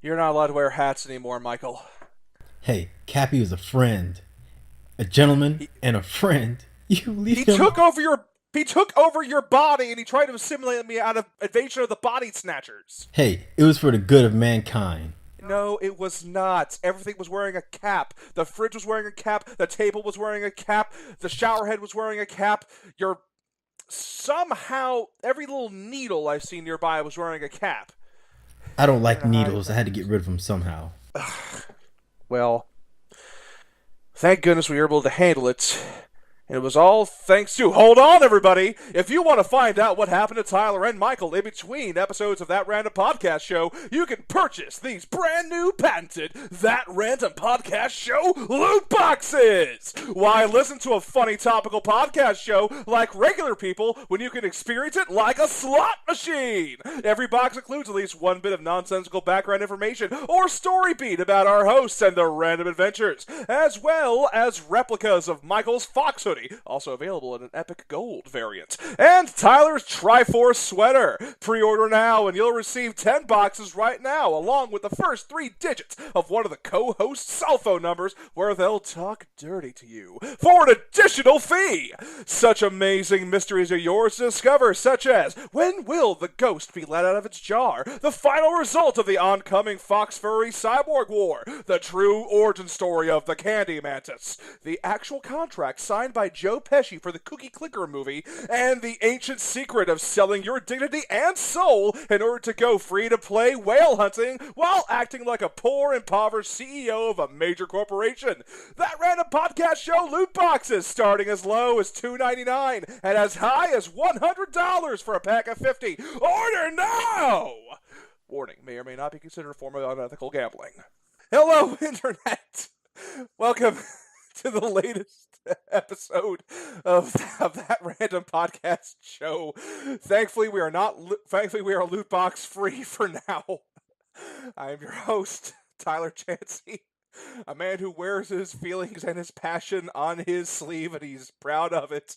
You're not allowed to wear hats anymore, Michael. Hey, Cappy was a friend. A gentleman He and a friend. You leave he him. took over your body and he tried to assimilate me out of Invasion of the Body Snatchers. Hey, it was for the good of mankind. No, it was not. Everything was wearing a cap. The fridge was wearing a cap. The table was wearing a cap. The shower head was wearing a cap. Your somehow every little needle I've seen nearby was wearing a cap. I don't You're like not needles. I even. had to get rid of them somehow. Well, thank goodness we were able to handle it. And it was all thanks to. Hold on, everybody! If you want to find out what happened to Tyler and Michael in between episodes of That Random Podcast Show, you can purchase these brand new patented That Random Podcast Show Lootboxes! Why listen to a funny topical podcast show like regular people when you can experience it like a slot machine? Every box includes at least one bit of nonsensical background information or story beat about our hosts and their random adventures, as well as replicas of Michael's Fox hoodie, also available in an epic gold variant, and Tyler's Triforce sweater. Pre-order now and you'll receive 10 boxes right now, along with the first 3 digits of one of the co-hosts' cell phone numbers where they'll talk dirty to you for an additional fee. Such amazing mysteries are yours to discover, such as when will the ghost be let out of its jar, the final result of the oncoming Fox Furry Cyborg War, the true origin story of the Candy Mantis, the actual contract signed by Joe Pesci for the Cookie Clicker movie, and the ancient secret of selling your dignity and soul in order to go free to play whale hunting while acting like a poor, impoverished CEO of a major corporation. That Random Podcast Show loot boxes, starting as low as $2.99 and as high as $100 for a pack of 50. Order now! Warning, may or may not be considered a form of unethical gambling. Hello, Internet! Welcome to the latest episode of That Random Podcast Show. Thankfully, we are loot box free for now. I am your host, Tyler Chansey, a man who wears his feelings and his passion on his sleeve, and he's proud of it.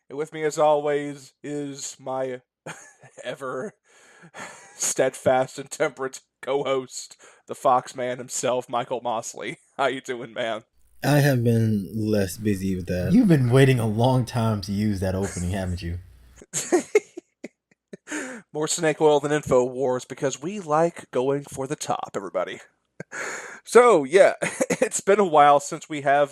And with me, as always, is my ever steadfast and temperate co-host, the Fox Man himself, Michael Mosley. How you doing, man? I have been less busy with that. You've been waiting a long time to use that opening, haven't you? More snake oil than InfoWars because we like going for the top, everybody. So, yeah, it's been a while since we have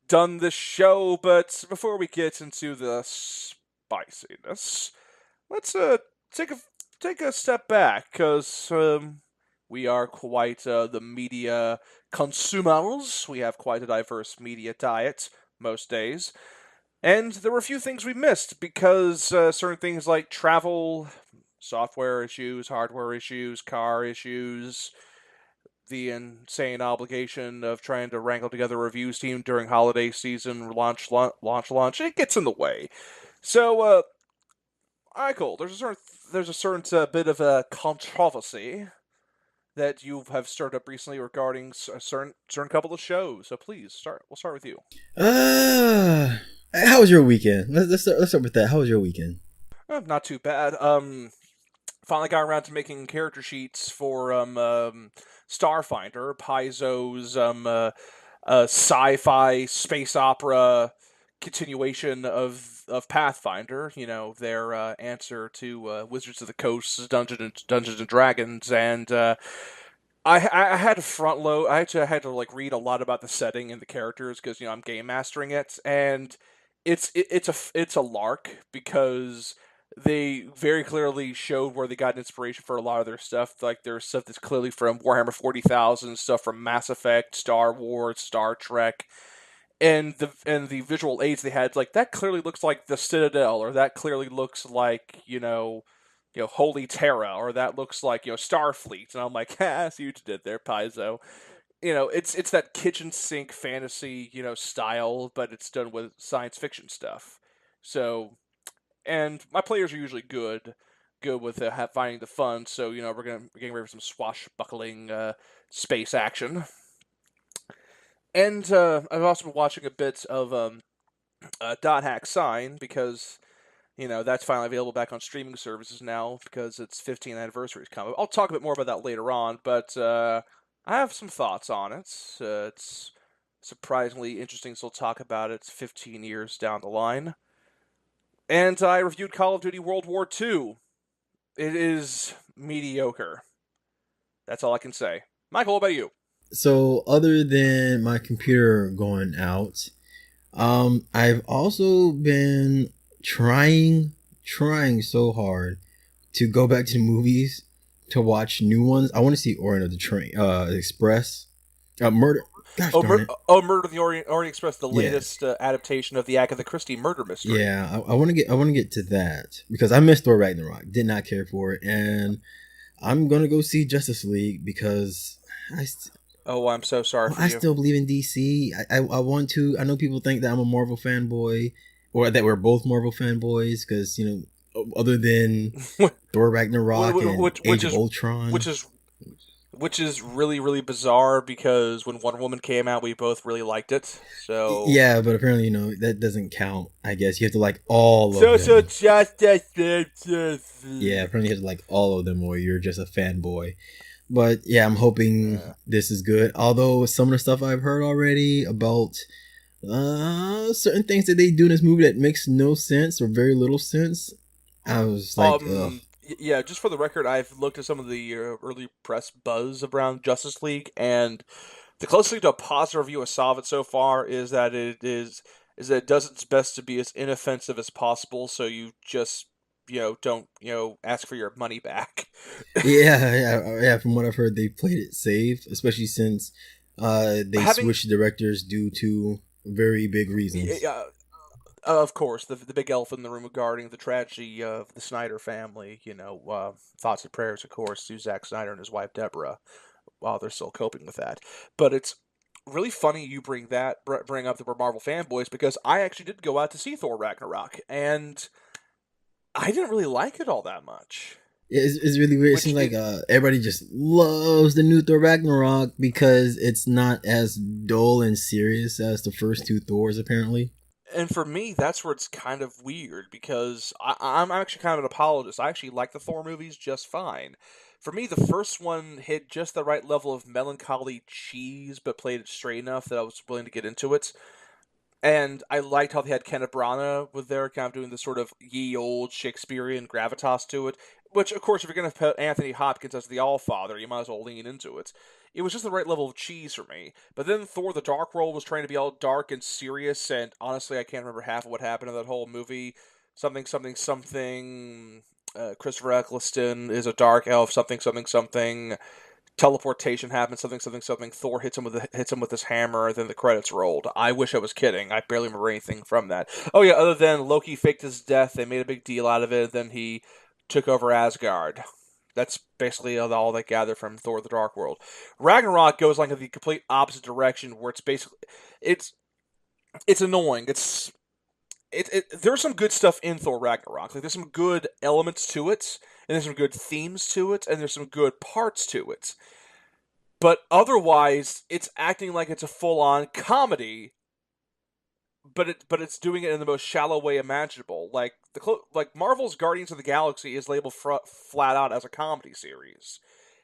done this show, but before we get into the spiciness, let's take a step back, because we are quite the media consumers. We have quite a diverse media diet most days. And there were a few things we missed because certain things like travel, software issues, hardware issues, car issues, the insane obligation of trying to wrangle together a reviews team during holiday season, launch, it gets in the way. So, Michael, there's a certain bit of a controversy that you have stirred up recently regarding a certain couple of shows. So please start. We'll start with you. How was your weekend? Let's start with that. How was your weekend? Not too bad. Finally got around to making character sheets for Starfinder, Paizo's sci-fi space opera continuation of Pathfinder. You know, their answer to Wizards of the Coast's Dungeons and Dragons, and I had to front load. I had to like read a lot about the setting and the characters because I'm game mastering it, and it's a lark because they very clearly showed where they got inspiration for a lot of their stuff. Like there's stuff that's clearly from Warhammer 40,000, stuff from Mass Effect, Star Wars, Star Trek, and the visual aids they had, like that clearly looks like the Citadel, or that clearly looks like Holy Terra, or that looks like Starfleet, and I'm like, I see what you did there, Paizo. It's that kitchen sink fantasy style, but it's done with science fiction stuff. So, and my players are usually good with finding the fun. So we're getting ready for some swashbuckling space action. And I've also been watching a bit of Dot Hack Sign because That's finally available back on streaming services now because its 15th anniversary is coming. I'll talk a bit more about that later on, but I have some thoughts on it. It's surprisingly interesting, so we'll talk about it 15 years down the line. And I reviewed Call of Duty World War II. It is mediocre. That's all I can say. Michael, what about you? So other than my computer going out, I've also been trying so hard to go back to the movies to watch new ones. I want to see Orient of the Train Express. Murder. Gosh Oh, darn it. Murder of the Orient Express, the Yes. latest adaptation of the Agatha Christie murder mystery. Yeah, I want to get to that because I missed Thor Ragnarok. Did not care for it, and I'm gonna go see Justice League because I st- Oh, I'm so sorry well, for I you. still believe in DC. I want to. I know people think that I'm a Marvel fanboy, or that we're both Marvel fanboys because other than Thor Ragnarok and which Age of is Ultron. which is which is really really bizarre because when Wonder Woman came out, we both really liked it. So Yeah, but apparently that doesn't count. I guess you have to like all of so them. just. Yeah, apparently you have to like all of them, or you're just a fanboy. But yeah, I'm hoping Uh, this is good. Although some of the stuff I've heard already about certain things that they do in this movie that makes no sense or very little sense, I was like, ugh. yeah, just for the record, I've looked at some of the early press buzz around Justice League, and the closest thing to a positive review I saw of it so far is that it does its best to be as inoffensive as possible, so you just don't ask for your money back. Yeah. From what I've heard, they played it safe, especially since they Having switched directors due to very big reasons. uh, of course the big elephant in the room regarding the tragedy of the Snyder family, thoughts and prayers, of course, to Zack Snyder and his wife Deborah while they're still coping with that. But it's really funny you bring up that we're Marvel fanboys because I actually did go out to see Thor Ragnarok and I didn't really like it all that much. It's really weird. It seems Which like it everybody just loves the new Thor Ragnarok because it's not as dull and serious as the first two Thors, apparently. and for me that's where it's kind of weird because I'm actually kind of an apologist. I actually like the Thor movies just fine. For me, the first one hit just the right level of melancholy cheese, but played it straight enough that I was willing to get into it. And I liked how they had Kenneth Branagh with there, kind of doing this sort of ye old Shakespearean gravitas to it. Which, of course, if you're going to put Anthony Hopkins as the Allfather, you might as well lean into it. It was just the right level of cheese for me. But then Thor: The Dark World was trying to be all dark and serious, and honestly, I can't remember half of what happened in that whole movie. Something, something, something. Christopher Eccleston is a dark elf. Something, something, something teleportation happens, something, something, something. Thor hits him with his hammer, then the credits rolled. I wish I was kidding. I barely remember anything from that. Oh yeah, other than Loki faked his death, they made a big deal out of it. Then he took over Asgard. That's basically all they gather from Thor: The Dark World. Ragnarok goes like in the complete opposite direction, where it's it's annoying. There's some good stuff in Thor Ragnarok. Like there's some good elements to it, and there's some good themes to it, and there's some good parts to it. But otherwise, it's acting like it's a full-on comedy, but it's doing it in the most shallow way imaginable. Like Marvel's Guardians of the Galaxy is labeled flat out as a comedy series,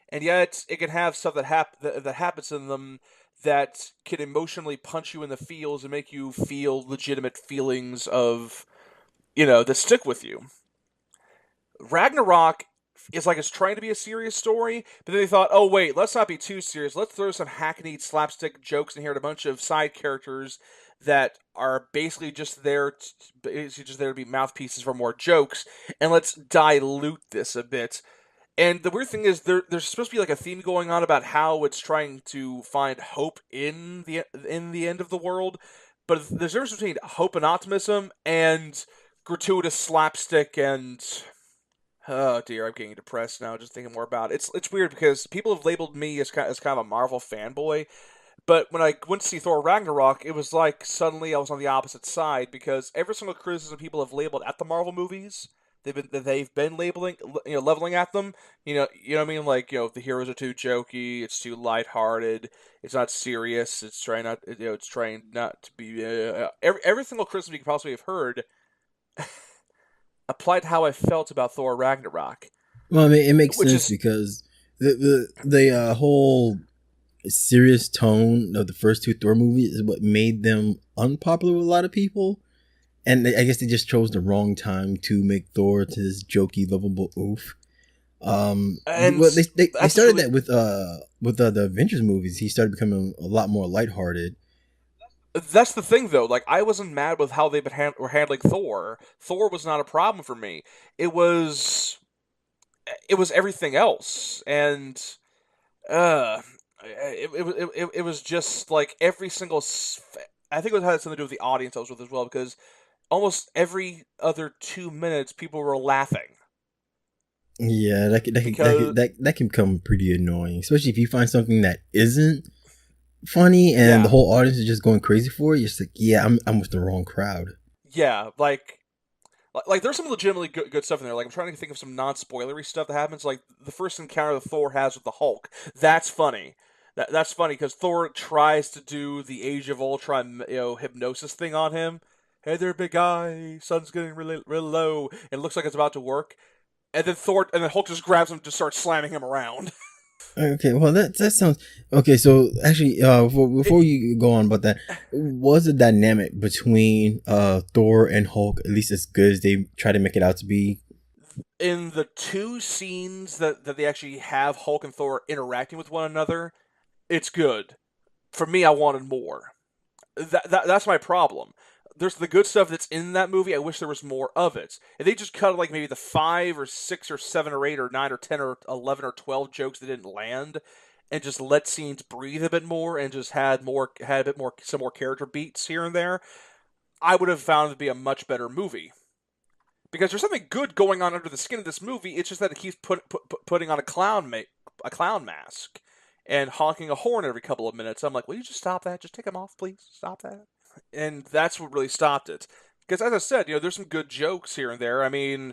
and yet it can have stuff that happens in them that can emotionally punch you in the feels and make you feel legitimate feelings of that stick with you. Ragnarok is like it's trying to be a serious story, but then they thought, oh wait, let's not be too serious. Let's throw some hackneyed slapstick jokes in here and a bunch of side characters that are basically just there to be mouthpieces for more jokes, and let's dilute this a bit. And the weird thing is, there's supposed to be like a theme going on about how it's trying to find hope in the end of the world, but there's a difference between hope and optimism and gratuitous slapstick and oh dear, I'm getting depressed now just thinking more about it. It's weird because people have labeled me as kind of a Marvel fanboy, but when I went to see Thor Ragnarok, it was like suddenly I was on the opposite side because every single criticism people have labeled at the Marvel movies, they've been labeling, leveling at them. You know what I mean? Like the heroes are too jokey, it's too lighthearted, it's not serious, it's trying not to be every single criticism you could possibly have heard applied how I felt about Thor Ragnarok, Well, I mean, it makes which sense is because the whole serious tone of the first two Thor movies is what made them unpopular with a lot of people. And I guess they just chose the wrong time to make Thor to this jokey, lovable oof. and Well, they that's started really that with the Avengers movies. He started becoming a lot more lighthearted. that's the thing though. Like I wasn't mad with how were handling Thor. Thor was not a problem for me. It was it was everything else, and uh, it was just like every single. I think it had something to do with the audience I was with as well because almost every other 2 minutes people were laughing Yeah, because that can become pretty annoying, especially if you find something that isn't funny and the yeah, whole audience is just going crazy for it. You're just like, yeah, I'm with the wrong crowd. yeah, like there's some legitimately good stuff in there. Like I'm trying to think of some non-spoilery stuff that happens. Like the first encounter that Thor has with the Hulk. That's funny. That's funny because Thor tries to do the Age of Ultron, hypnosis thing on him. Hey there, big guy. Sun's getting really low. And it looks like it's about to work. And then Hulk just grabs him, and just starts slamming him around. Okay, well that sounds okay. So actually, before It, you go on about that, was the dynamic between Thor and Hulk at least as good as they try to make it out to be? in the two scenes that they actually have Hulk and Thor interacting with one another, it's good. For me, I wanted more. That's my problem. There's the good stuff that's in that movie. I wish there was more of it. If they just cut like maybe the 5 or 6 or 7 or 8 or 9 or 10 or 12 jokes that didn't land, and just let scenes breathe a bit more, and just had a bit more some more character beats here and there, I would have found it to be a much better movie. Because there's something good going on under the skin of this movie. It's just that it keeps putting on a clown mask and honking a horn every couple of minutes. I'm like, will you just stop that? Just take him off, please. Stop that. And that's what really stopped it. Because as I said, there's some good jokes here and there. I mean,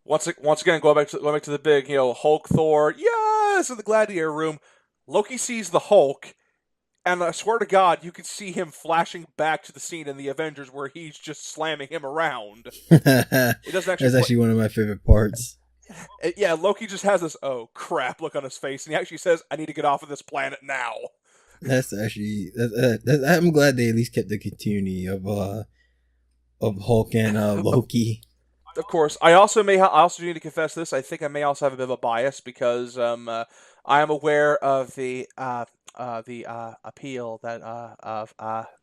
once again, going back to the big, Hulk Thor, yes, in the gladiator room. Loki sees the Hulk, and I swear to God, you can see him flashing back to the scene in the Avengers where he's just slamming him around. It doesn't actually That's play. actually one of my favorite parts. Yeah, Loki just has this oh crap look on his face, and he actually says, "I need to get off of this planet now." That's actually I'm glad they at least kept the continuity of Hulk and Of, Loki. of course, I also need to confess this. I think I may also have a bit of a bias because I am aware of the appeal that of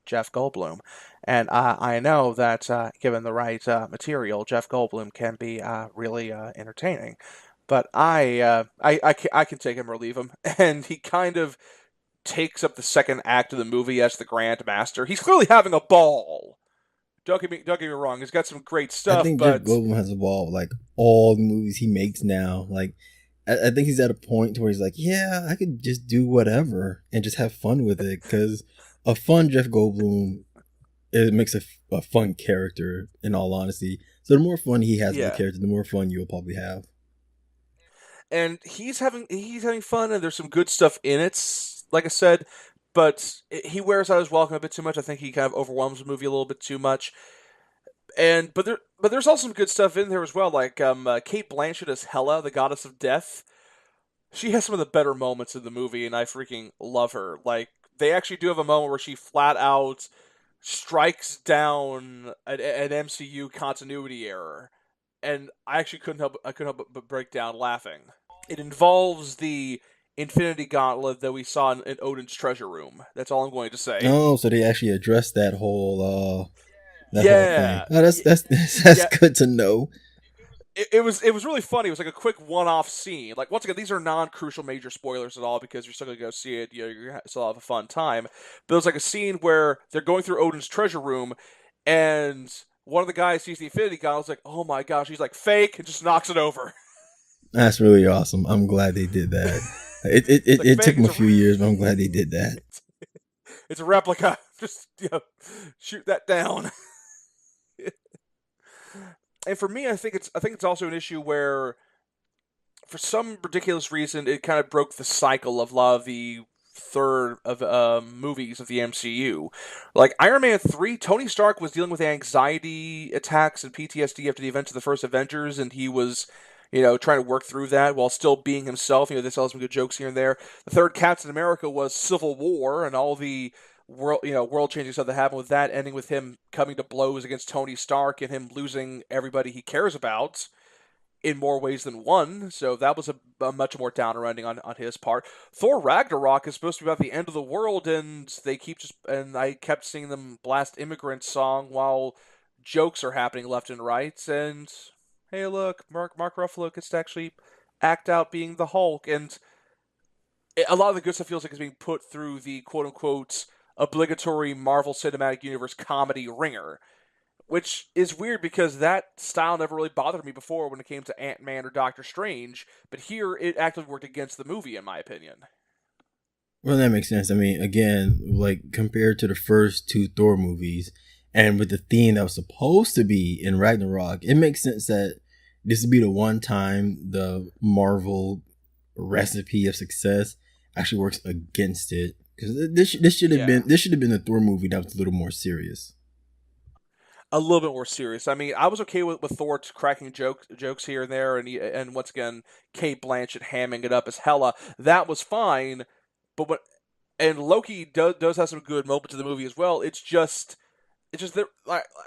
Jeff Goldblum, and I know that given the right material, Jeff Goldblum can be really entertaining. But I can take him or leave him, and he kind of takes up the second act of the movie as the Grand Master. He's clearly having a ball. Don't get me wrong. He's got some great I stuff, think Jeff but Goldblum has evolved like all the movies he makes now. Like I think he's at a point where he's like, yeah, I could just do whatever and just have fun with it because a fun Jeff Goldblum it makes a fun character. In all honesty, so the more fun he has with the yeah. character, the more fun you'll probably have. And he's having fun, and there's some good stuff in it. Like I said, but he wears out his welcome a bit too much. I think he kind of overwhelms the movie a little bit too much. And but there's also some good stuff in there as well. Like Kate Blanchett as Hela, the goddess of death. She has some of the better moments in the movie, and I freaking love her. Like they actually do have a moment where she flat out strikes down an MCU continuity error, and I couldn't help but break down laughing. It involves the Infinity Gauntlet that we saw in Odin's treasure room. That's all I'm going to say. Oh, so they actually addressed that whole thing. Yeah, Oh, that's yeah. good to know. It was really funny. It was like a quick one-off scene. Like once again, these are non-crucial major spoilers at all because you're still gonna go see it. You're gonna still have a fun time. But it was like a scene where they're going through Odin's treasure room, and one of the guys sees the Infinity Gauntlet. Like, oh my gosh, he's like fake, and just knocks it over. That's really awesome. I'm glad they did that. It's like It took fake. them a few years, but I'm glad they did that. It's a replica. Just shoot that down. And for me, I think it's also an issue where, for some ridiculous reason, it kind of broke the cycle of a lot of the third of movies of the MCU. Like Iron Man 3, Tony Stark was dealing with anxiety attacks and PTSD after the events of the first Avengers, and he was, trying to work through that while still being himself. They tell some good jokes here and there. The third Captain America was Civil War and all the world changing stuff that happened with that, ending with him coming to blows against Tony Stark and him losing everybody he cares about in more ways than one. So that was a much more downer ending on his part. Thor Ragnarok is supposed to be about the end of the world, and I kept seeing them blast "Immigrant Song" while jokes are happening left and right. And hey, look, Mark Ruffalo gets to actually act out being the Hulk, and a lot of the good stuff feels like it's being put through the quote unquote obligatory Marvel Cinematic Universe comedy ringer, which is weird because that style never really bothered me before when it came to Ant-Man or Doctor Strange, but here it actively worked against the movie, in my opinion. Well, that makes sense. I mean, again, like compared to the first two Thor movies, and with the theme that was supposed to be in Ragnarok, it makes sense that this would be the one time the Marvel recipe of success actually works against it. Because this should have Yeah. been a Thor movie that was a little more serious. A little bit more serious. I mean, I was okay with Thor cracking jokes here and there, and once again, Kate Blanchett hamming it up as Hela. That was fine, but and Loki does have some good moments in the movie as well. It's just that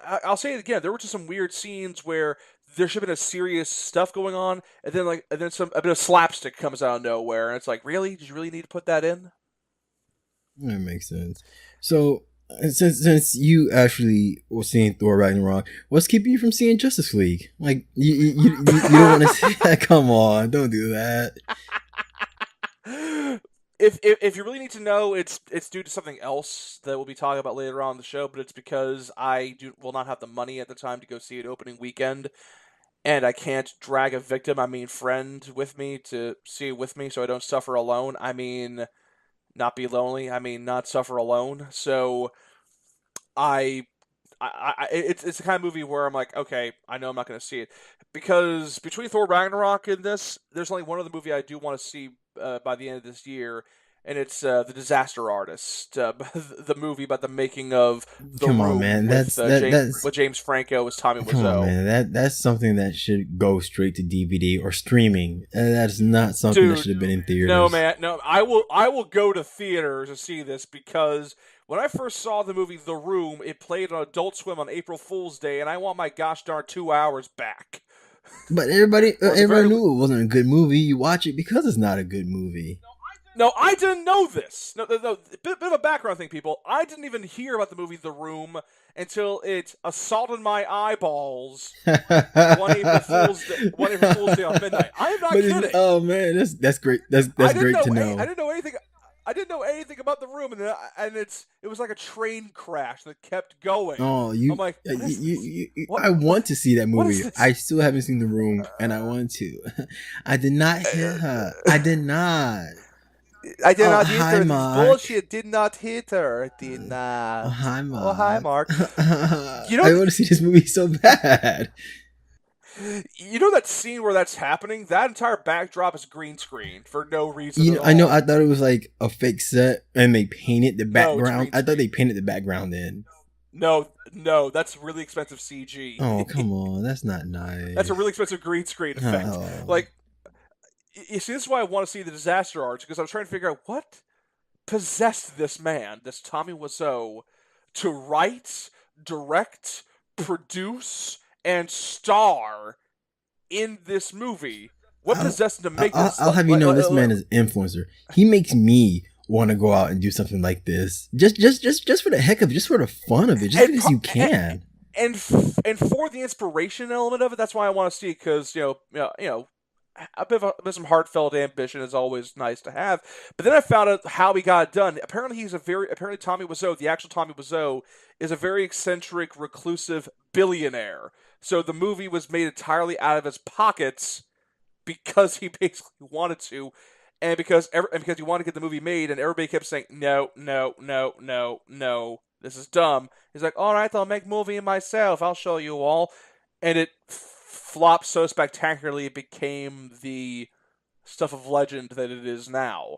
I'll say it again. There were just some weird scenes where there should have been a serious stuff going on, and then a bit of slapstick comes out of nowhere, and it's like, really? Did you really need to put that in? That makes sense. So since you actually were seeing Thor Ragnarok, what's keeping you from seeing Justice League? Like you don't want to see that? Come on, don't do that. If you really need to know, it's due to something else that we'll be talking about later on in the show. But it's because I will not have the money at the time to go see it opening weekend, and I can't drag a victim, I mean friend, with me to see it with me, so I don't suffer alone. I mean, not be lonely. I mean, not suffer alone. So I it's the kind of movie where I'm like, okay, I know I'm not going to see it because between Thor Ragnarok and this, there's only one other movie I do want to see by the end of this year, and it's The Disaster Artist, the movie about the making of The Come on, Room man. with That's James Franco as Tommy come on, Wiseau. man. That's something that should go straight to DVD or streaming. That's not something that Dude, should have been in no theaters. man, no. I will go to theaters to see this because when I first saw the movie The Room, it played on Adult Swim on April Fool's Day, and I want my gosh darn 2 hours back. But Or at the very everybody knew it wasn't a good movie. You watch it because it's not a good movie. No, I didn't know this. No. Bit of a background thing, people. I didn't even hear about the movie The Room until it assaulted my eyeballs one April Fool's Day on midnight. I am not kidding. Oh man, that's great. That's I didn't great know to any, I know. didn't know anything. I didn't know anything about The Room, and it was like a train crash that kept going. Oh, I'm like, what is this? I want to see that What movie. is this? I still haven't seen The Room, and I want to. I did not hit her. I did not. I did Oh, not hit hi, her. This is Mark. bullshit. Did not hit her. Did Oh, not. hi, Oh, hi, Mark. Mark. You know, I want to see this movie so bad. you know that scene where that's happening. That entire backdrop is green screen for no reason at I know. all. I thought it was like a fake set, and they painted the No, it's background. green I thought they screen. painted the background in. No, that's really expensive CG. Oh, come on, that's not That's a nice. really expensive green screen effect. Oh. Like, you see, this is why I want to see the Disaster Arts because I'm trying to figure out what possessed this man, this Tommy Wiseau, to write, direct, produce, and star in this movie. What I'll, possessed him to make this? I'll have you know, this man is an influencer. He makes me want to go out and do something like this, just for the heck of it, just for the fun of it, just and, because you can. and for the inspiration element of it, that's why I want to see because a bit of some heartfelt ambition is always nice to have. But then I found out how he got it done. Apparently Tommy Wiseau, the actual Tommy Wiseau, is a very eccentric, reclusive billionaire. So the movie was made entirely out of his pockets because he basically wanted to, and because he wanted to get the movie made, and everybody kept saying no, no, no, no, no. This is dumb. He's like, all right, I'll make a movie myself. I'll show you all, and it flopped so spectacularly it became the stuff of legend that it is now.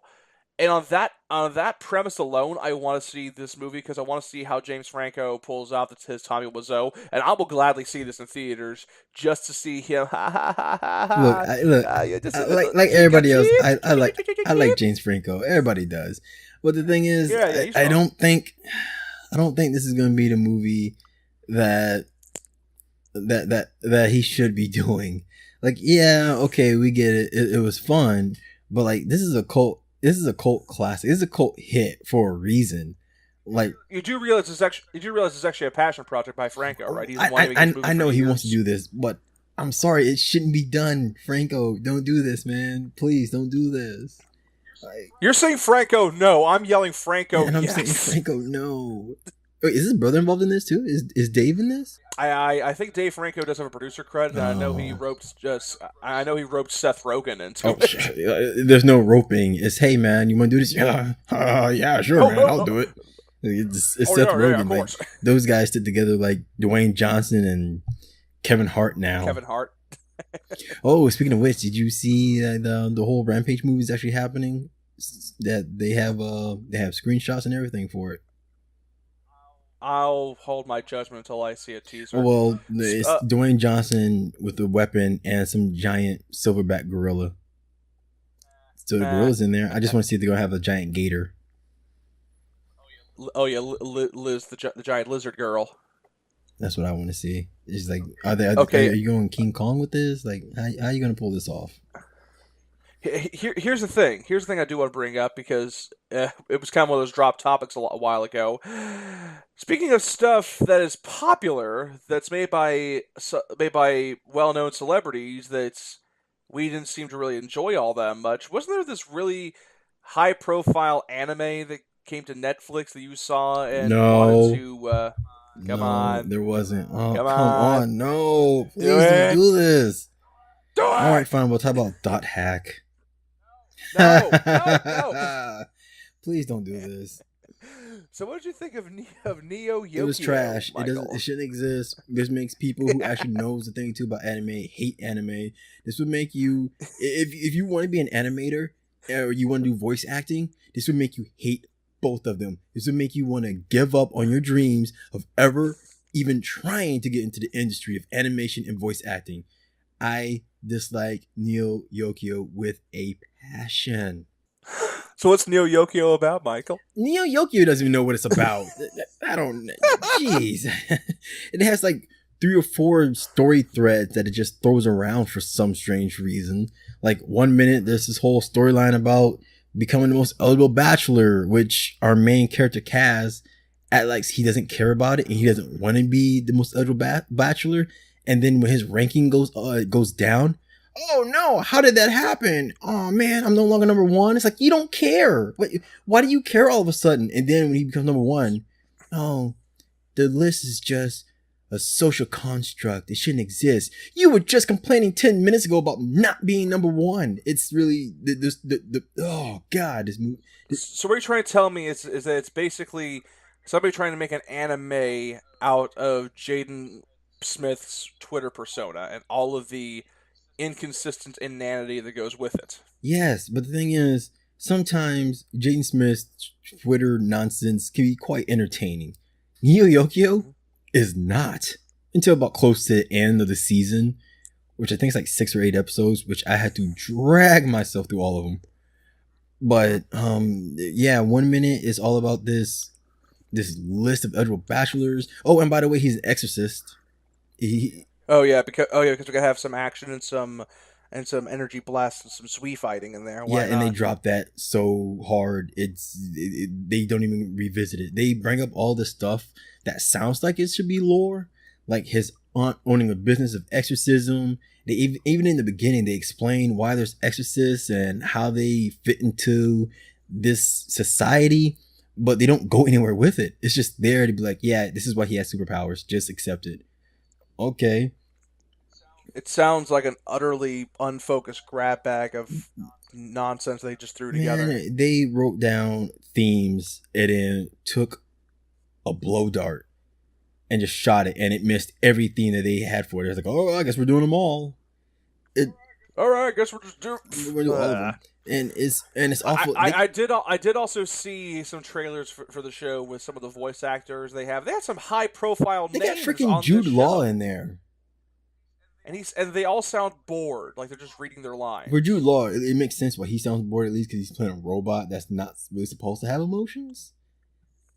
And on that premise alone, I want to see this movie because I want to see how James Franco pulls out his Tommy Wiseau, and I will gladly see this in theaters just to see him. Ha ha ha ha Look, ha. look, Yeah, just like cheek everybody else, cheek, I like James Franco. Everybody does, but the thing is, Yeah, he's I fun. don't think this is going to be the movie that he should be doing. Like, yeah, okay, we get it. It was fun, but like, this is a cult. This is a cult classic. This is a cult hit for a reason. Like, you do realize it's actually a passion project by Franco, right? He's been wanting to make this movie I know for he years. wants to do this, but I'm sorry, it shouldn't be done. Franco, don't do this, man. Please don't do this. Like, You're saying Franco no. I'm yelling Franco and I'm yes. saying Franco, no. Wait, is his brother involved in this too? Is Dave in this? I think Dave Franco does have a producer credit. And I know he roped Seth Rogen into it. There's no roping. It's, hey man, you want to do this? Yeah, yeah, sure, Oh, man, no, I'll no. do it. It's Oh, Seth yeah, Rogen. of Like, course. those guys sit together like Dwayne Johnson and Kevin Hart now. Kevin Hart. Oh, speaking of which, did you see the whole Rampage movie is actually happening? That they have screenshots and everything for it. I'll hold my judgment until I see a teaser. Well, it's Dwayne Johnson with a weapon and some giant silverback gorilla. So the gorilla's in there. I just want to see if they're gonna have a giant gator. Oh yeah, Liz, the giant lizard girl. That's what I want to see. It's like, Okay. are you going King Kong with this? Like, how are you gonna pull this off? Here's the thing. Here's the thing I do want to bring up because it was kind of one of those drop topics a while ago. Speaking of stuff that is popular, that's made by well-known celebrities that we didn't seem to really enjoy all that much. Wasn't there this really high-profile anime that came to Netflix that you saw and wanted to? Come on, there wasn't. Oh, come come on. on. No, please Do don't it. do this. Do it. All right, fine. We'll talk about Dot Hack. No. Please don't do this. So what did you think of Neo Yokio? It was trash. Michael? It shouldn't exist. This makes people who actually knows the thing too about anime hate anime. This would make you, if you want to be an animator or you want to do voice acting, this would make you hate both of them. This would make you want to give up on your dreams of ever even trying to get into the industry of animation and voice acting. I dislike Neo Yokio with a passion. So what's Neo Yokio about, Michael? Neo Yokio doesn't even know what it's about. I don't. Jeez, it has like 3 or 4 story threads that it just throws around for some strange reason. Like 1 minute, there's this whole storyline about becoming the most eligible bachelor, which our main character Kaz like he doesn't care about it and he doesn't want to be the most eligible bachelor. And then when his ranking goes down, oh no, how did that happen? Oh man, I'm no longer number 1. It's like, you don't care. Why do you care all of a sudden? And then when he becomes number 1, oh, the list is just a social construct. It shouldn't exist. You were just complaining 10 minutes ago about not being number 1. It's really oh god, this movie. So what you're trying to tell me is that it's basically somebody trying to make an anime out of Jaden Smith's Twitter persona and all of the inconsistent inanity that goes with it. Yes, but the thing is, sometimes Jaden Smith's Twitter nonsense can be quite entertaining. Neo Yokio is not. Until about close to the end of the season, which I think is like 6 or 8 episodes, which I had to drag myself through all of them. But yeah, 1 minute is all about this list of eligible bachelors. Oh, and by the way, he's an exorcist. Because we're gonna have some action and some energy blasts and some Zwee fighting in there. Why yeah, and not? they drop that so hard. They don't even revisit it. They bring up all this stuff that sounds like it should be lore, like his aunt owning a business of exorcism. They even in the beginning they explain why there's exorcists and how they fit into this society, but they don't go anywhere with it. It's just there to be like, yeah, this is why he has superpowers. Just accept it. Okay. It sounds like an utterly unfocused grab bag of nonsense they just threw together. Man, they wrote down themes and then took a blow dart and just shot it, and it missed every theme that they had for it. It's like, oh, I guess we're doing them all. All right, I guess we're just We're doing all of them. and it's awful. I did also see some trailers for the show with some of the voice actors they have. They had some high profile They got names freaking on this Jude Law in show, there. and they all sound bored, like they're just reading their For Jude lines. Law, it makes sense why he sounds bored, at least because he's playing a robot that's not really supposed to have emotions.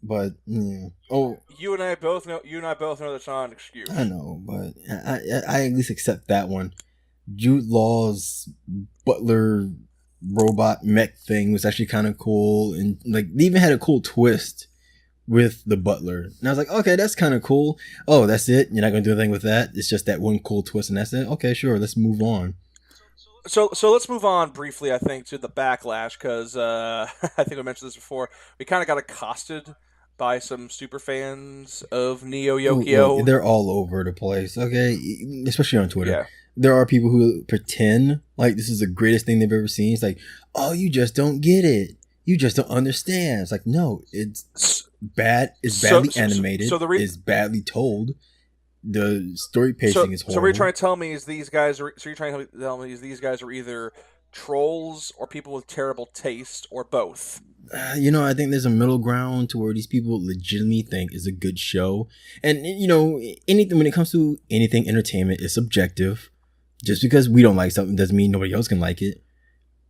But yeah. Oh, You and I both know that's not an I excuse. know, but I at least accept that one. Jude Law's butler robot mech thing was actually kind of cool, and like they even had a cool twist with the butler. And I was like, okay, that's kind of cool. Oh, that's it. You're not gonna do anything with that. It's just that one cool twist, and that's it. Okay, sure. Let's move on. So let's move on briefly, I think, to the backlash because I think I mentioned this before. We kind of got accosted by some super fans of Neo Look, Yokio. they're all over the place. Okay, especially on Twitter. Yeah. There are people who pretend like this is the greatest thing they've ever seen. It's like, oh, you just don't get it. You just don't understand. It's like, no, it's bad. It's badly animated. So the re- It's badly told. The story so pacing is so what you're horrible. trying to tell me is you're trying to tell me is these guys are either trolls or people with terrible taste or both. I think there's a middle ground to where these people legitimately think is a good show, and anything when it comes to anything entertainment is subjective. Just because we don't like something doesn't mean nobody else can like it.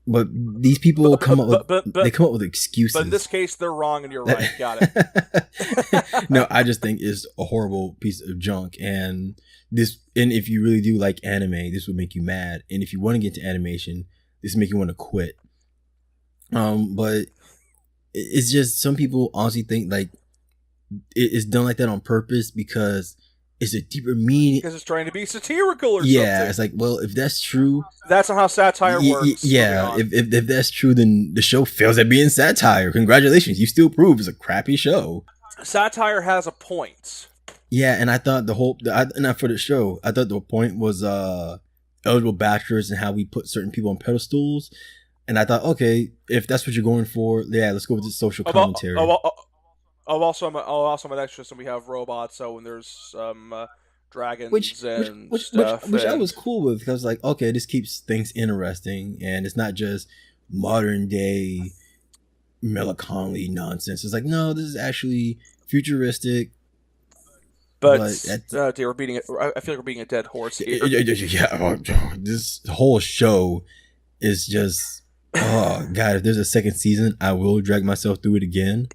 But these people But come up with but but they but, come up with but in this excuses. case, they're wrong and you're right. Got it. No, I just think it's a horrible piece of junk, and if you really do like anime, this would make you mad, and if you want to get into animation, this would make you want to quit. But it's just some people honestly think like it's done like that on purpose because it's a deeper meaning. Because it's trying to be satirical or Yeah, it's something. like, well, if that's true, That's not how satire works. Moving yeah, on. if that's true, then the show fails at being satire. Congratulations, you still prove it's a crappy show. Satire has a point. Yeah, and I thought not for the show, I thought the point was eligible bachelors and how we put certain people on pedestals. And I thought, okay, if that's what you're going for, yeah, let's go with the social About commentary. also I'm an extra, and we have robots. So when there's which dragons which and which which stuff, which I and was cool with because like okay, this keeps things interesting and it's not just modern day melancholy nonsense. It's like no, this is actually futuristic, but but dear, we're beating it. I feel like we're beating a dead horse here. yeah, this whole show is just oh god. If there's a second season, I will drag myself through it again.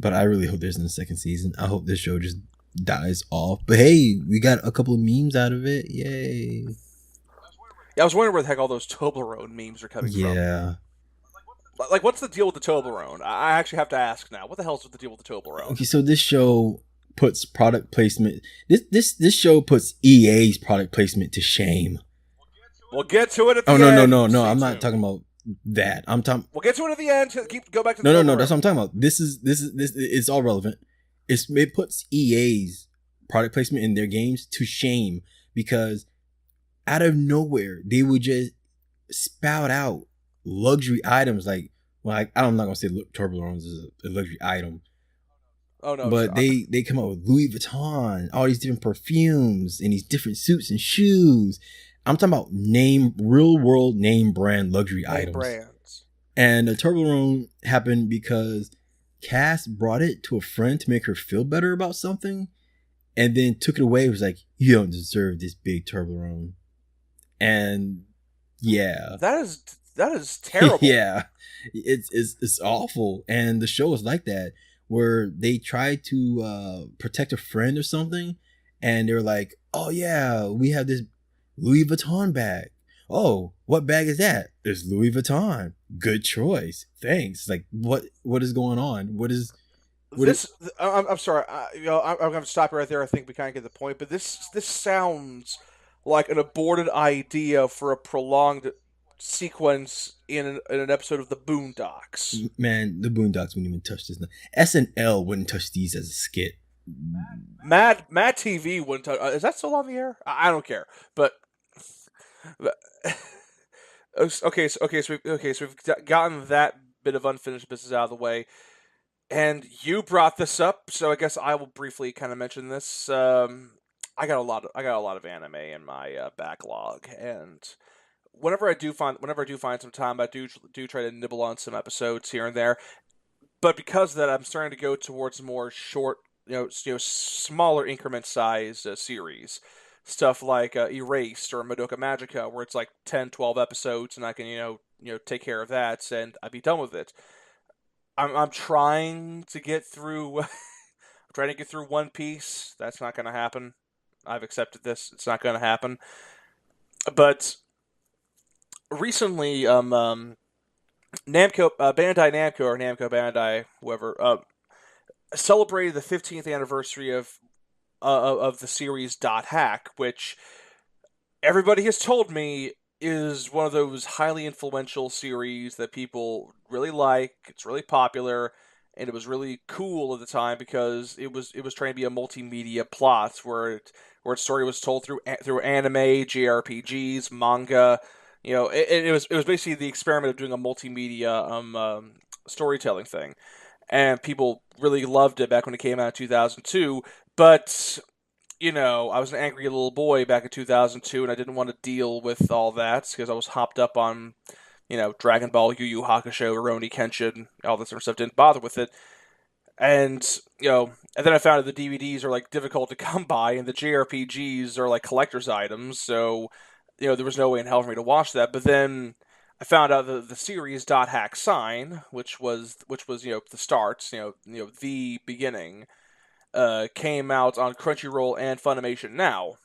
But I really hope there's a second season. I hope this show just dies off. But hey, we got a couple of memes out of it. Yay. Yeah, I was wondering where the heck all those Toblerone memes are coming from. Yeah. Like, what's the deal with the Toblerone? I actually have to ask now. What the hell's with the deal with the Toblerone? Okay, so this show puts product placement. This show puts EA's product placement to shame. We'll get to it at Oh the end. no! Stay I'm not tuned. talking about that. I'm talking. We'll get to it at the end. Go back to the No. That's what Toblerone. I'm talking about. This. It's all relevant. It puts EA's product placement in their games to shame because out of nowhere they would just spout out luxury items like I'm not gonna say Toblerones is a luxury item, Oh no, it's but not. they come up with Louis Vuitton, all these different perfumes and these different suits and shoes. I'm talking about real world name brand luxury Name items. brands. And the Toblerone happened because Cass brought it to a friend to make her feel better about something, and then took it away. It was like, you don't deserve this big Toblerone. And yeah, That is terrible. yeah, it's awful. And the show is like that, where they try to protect a friend or something, and they're like, "Oh yeah, we have this Louis Vuitton bag. Oh, what bag is that? It's Louis Vuitton. Good choice. Thanks." Like, what is going on? What is? This I'm sorry. I'm going to stop you right there. I think we kind of get the point. But this sounds like an aborted idea for a prolonged sequence in an episode of the Boondocks. Man, the Boondocks wouldn't even touch this. SNL wouldn't touch these as a skit. Mad TV wouldn't. Is that still on the air? I don't care. But so we've gotten that bit of unfinished business out of the way, and you brought this up, so I guess I will briefly kind of mention this. I got a lot of anime in my backlog, and whenever I do find some time, I do try to nibble on some episodes here and there. But because of that, I'm starting to go towards more short, smaller increment size series. Stuff like Erased or Madoka Magica, where it's like 10, 12 episodes, and I can take care of that, and I'd be done with it. I'm trying to get through. I'm trying to get through One Piece. That's not going to happen. I've accepted this. It's not going to happen. But recently, Namco, Bandai Namco, or Namco Bandai, whoever, celebrated the 15th anniversary of the series Dot Hack, which everybody has told me is one of those highly influential series that people really like. It's really popular, and it was really cool at the time because it was trying to be a multimedia plot where its story was told through anime, JRPGs, manga. It was basically the experiment of doing a multimedia storytelling thing, and people really loved it back when it came out in 2002. But I was an angry little boy back in 2002, and I didn't want to deal with all that because I was hopped up on, Dragon Ball, Yu Yu Hakusho, Rurouni Kenshin, all that sort of stuff. Didn't bother with it, and and then I found out the DVDs are like difficult to come by, and the JRPGs are like collector's items. So, there was no way in hell for me to watch that. But then I found out the series Dot Hack Sign, which was the start, the beginning, came out on Crunchyroll and Funimation now,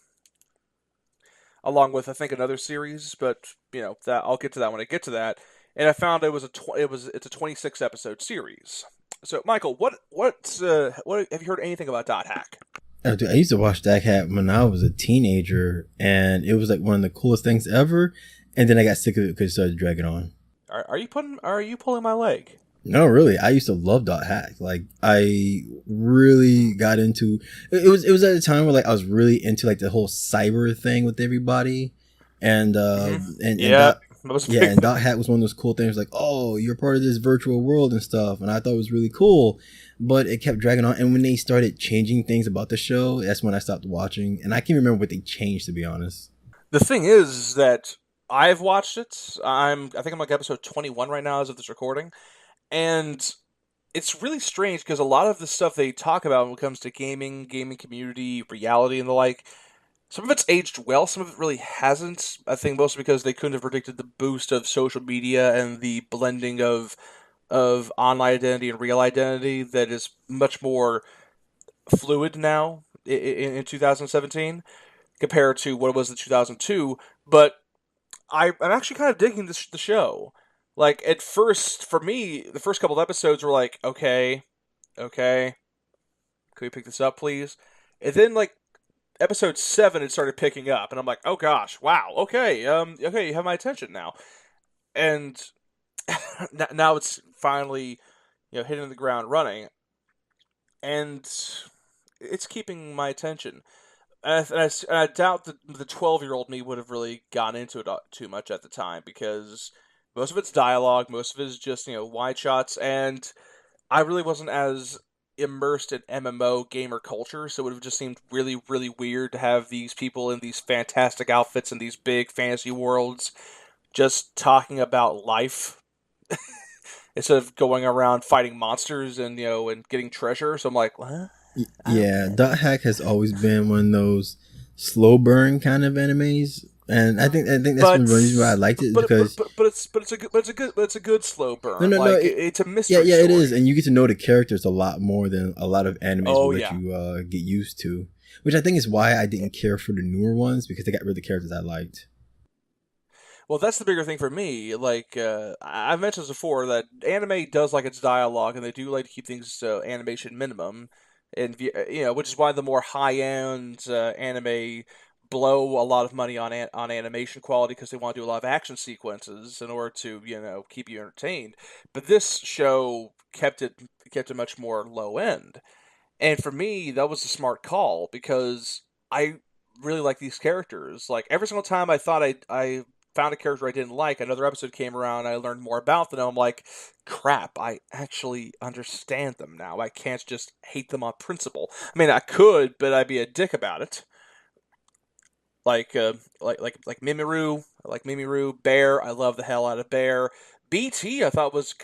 along with I think another series, but that I'll get to that when I get to that. And I found it's a 26 episode series. So Michael, what have you heard anything about Dot Hack? Oh, dude, I used to watch Dank when I was a teenager, and it was like one of the coolest things ever. And then I got sick of it because it started dragging on. Are you pulling my leg? No, really, I used to love Dot Hack. Like, I really got into it was at a time where like I was really into like the whole cyber thing with everybody, and Mm-hmm. and Yeah, Dot that was a yeah, big and thing. Dot Hack was one of those cool things like, oh, you're part of this virtual world and stuff, and I thought it was really cool, but it kept dragging on. And when they started changing things about the show, that's when I stopped watching, and I can't remember what they changed, to be honest. The thing is that I've watched it. I think I'm like episode 21 right now as of this recording, and it's really strange because a lot of the stuff they talk about when it comes to gaming community, reality, and the like, some of it's aged well, some of it really hasn't. I think mostly because they couldn't have predicted the boost of social media and the blending of online identity and real identity that is much more fluid now in 2017 compared to what it was in 2002. But I'm actually kind of digging the show. Like at first, for me, the first couple of episodes were like, okay, okay, can we pick this up, please? And then like episode 7, it started picking up, and I'm like, oh gosh, wow, okay, okay, you have my attention now, and now it's finally hitting the ground running, and it's keeping my attention. And I doubt that the 12-year-old me would have really gone into it too much at the time because most of it's dialogue, most of it is just wide shots, and I really wasn't as immersed in MMO gamer culture, so it would have just seemed really, really weird to have these people in these fantastic outfits in these big fantasy worlds just talking about life instead of going around fighting monsters and getting treasure. So I'm like, what? I don't Yeah, get it. Dot Hack has always been one of those slow burn kind of animes, and I think that's one But reason why I liked it is because it's a good slow no, burn. no, no. Like it's a Yeah, mystery yeah, it is, story. and you get to know the characters a lot more than a lot of animes will Oh let yeah. you get used to. Which I think is why I didn't care for the newer ones because they got rid of the characters I liked. Well, that's the bigger thing for me. Like I've mentioned this before, that anime does like its dialogue, and they do like to keep things animation minimum, and which is why the more high end anime blow a lot of money on animation quality because they want to do a lot of action sequences in order to keep you entertained. But this show kept it much more low end. And for me, that was a smart call because I really like these characters. Like every single time I thought I found a character I didn't like, another episode came around, I learned more about them, and I'm like, crap, I actually understand them now. I can't just hate them on principle. I mean, I could, but I'd be a dick about it. like Mimiru, like Mimiru, Bear. I love the hell out of Bear. BT, I thought was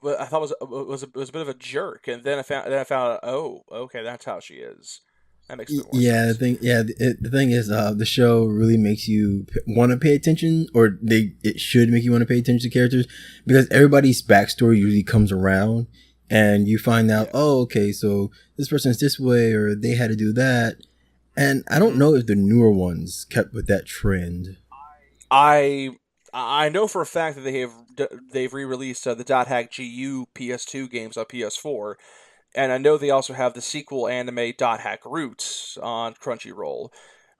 a bit of a jerk, and then I found out, oh, okay, that's how she is. That makes a bit more Yeah, sense. the thing is, the show really makes you want to pay attention, or it should make you want to pay attention to characters, because everybody's backstory usually comes around, and you find out, Yeah. oh, okay, so this person's this way, or they had to do that, and I don't hmm know if the newer ones kept with that trend. I I know for a fact that they've re-released the Dot Hack GU PS2 games on PS4, and I know they also have the sequel anime Dot Hack Roots on Crunchyroll.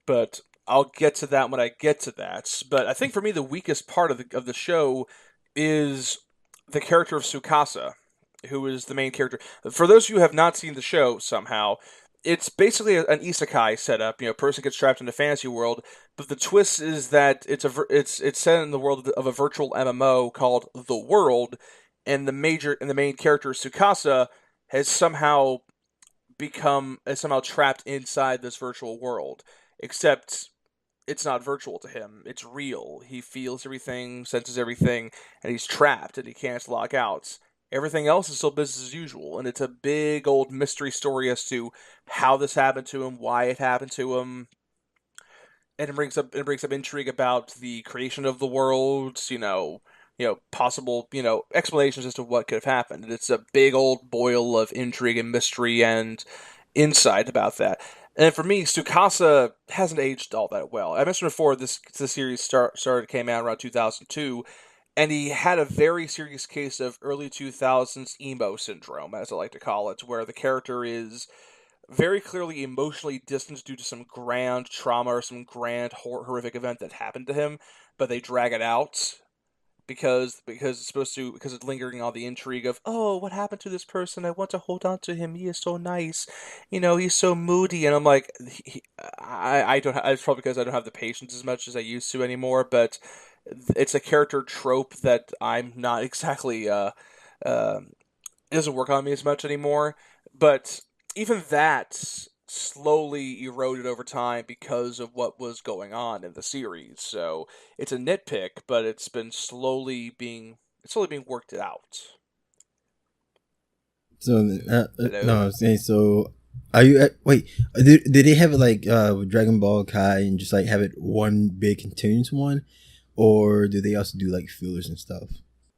But I'll get to that when I get to that. But I think for me the weakest part of the show is the character of Tsukasa, who is the main character. For those of you who have not seen the show somehow, it's basically an isekai setup. You know, a person gets trapped in a fantasy world, but the twist is that it's set in the world of a virtual MMO called The World, and the main character Tsukasa has somehow trapped inside this virtual world. Except it's not virtual to him. It's real. He feels everything, senses everything, and he's trapped and he can't log out. Everything else is still business as usual, and it's a big old mystery story as to how this happened to him, why it happened to him, and it brings up intrigue about the creation of the worlds, possible, explanations as to what could have happened. And it's a big old boil of intrigue and mystery and insight about that. And for me, Sukasa hasn't aged all that well. I mentioned before the series started came out around 2002, and he had a very serious case of early 2000s emo syndrome, as I like to call it, where the character is very clearly emotionally distanced due to some grand trauma or some grand horrific event that happened to him, but they drag it out because it's lingering on the intrigue of, oh, what happened to this person? I want to hold on to him. He is so nice, he's so moody. And I'm like, I don't. It's probably because I don't have the patience as much as I used to anymore. But it's a character trope that I'm not exactly uh, it doesn't work on me as much anymore. But even that slowly eroded over time because of what was going on in the series. So it's a nitpick, but it's slowly being worked out. So, no, Hello. I'm saying, so are you wait? Did they have it like with Dragon Ball Kai and just like have it one big continuous one, or do they also do like fillers and stuff?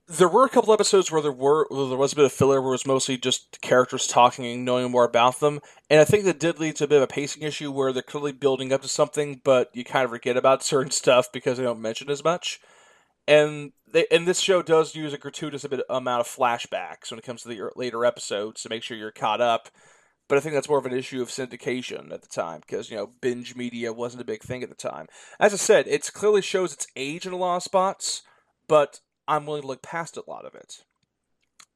There were a couple episodes where there was a bit of filler where it was mostly just characters talking and knowing more about them, and I think that did lead to a bit of a pacing issue where they're clearly building up to something, but you kind of forget about certain stuff because they don't mention as much. And this show does use a gratuitous amount of flashbacks when it comes to the later episodes to make sure you're caught up. But I think that's more of an issue of syndication at the time because binge media wasn't a big thing at the time. As I said, it clearly shows its age in a lot of spots, but I'm willing to look past a lot of it.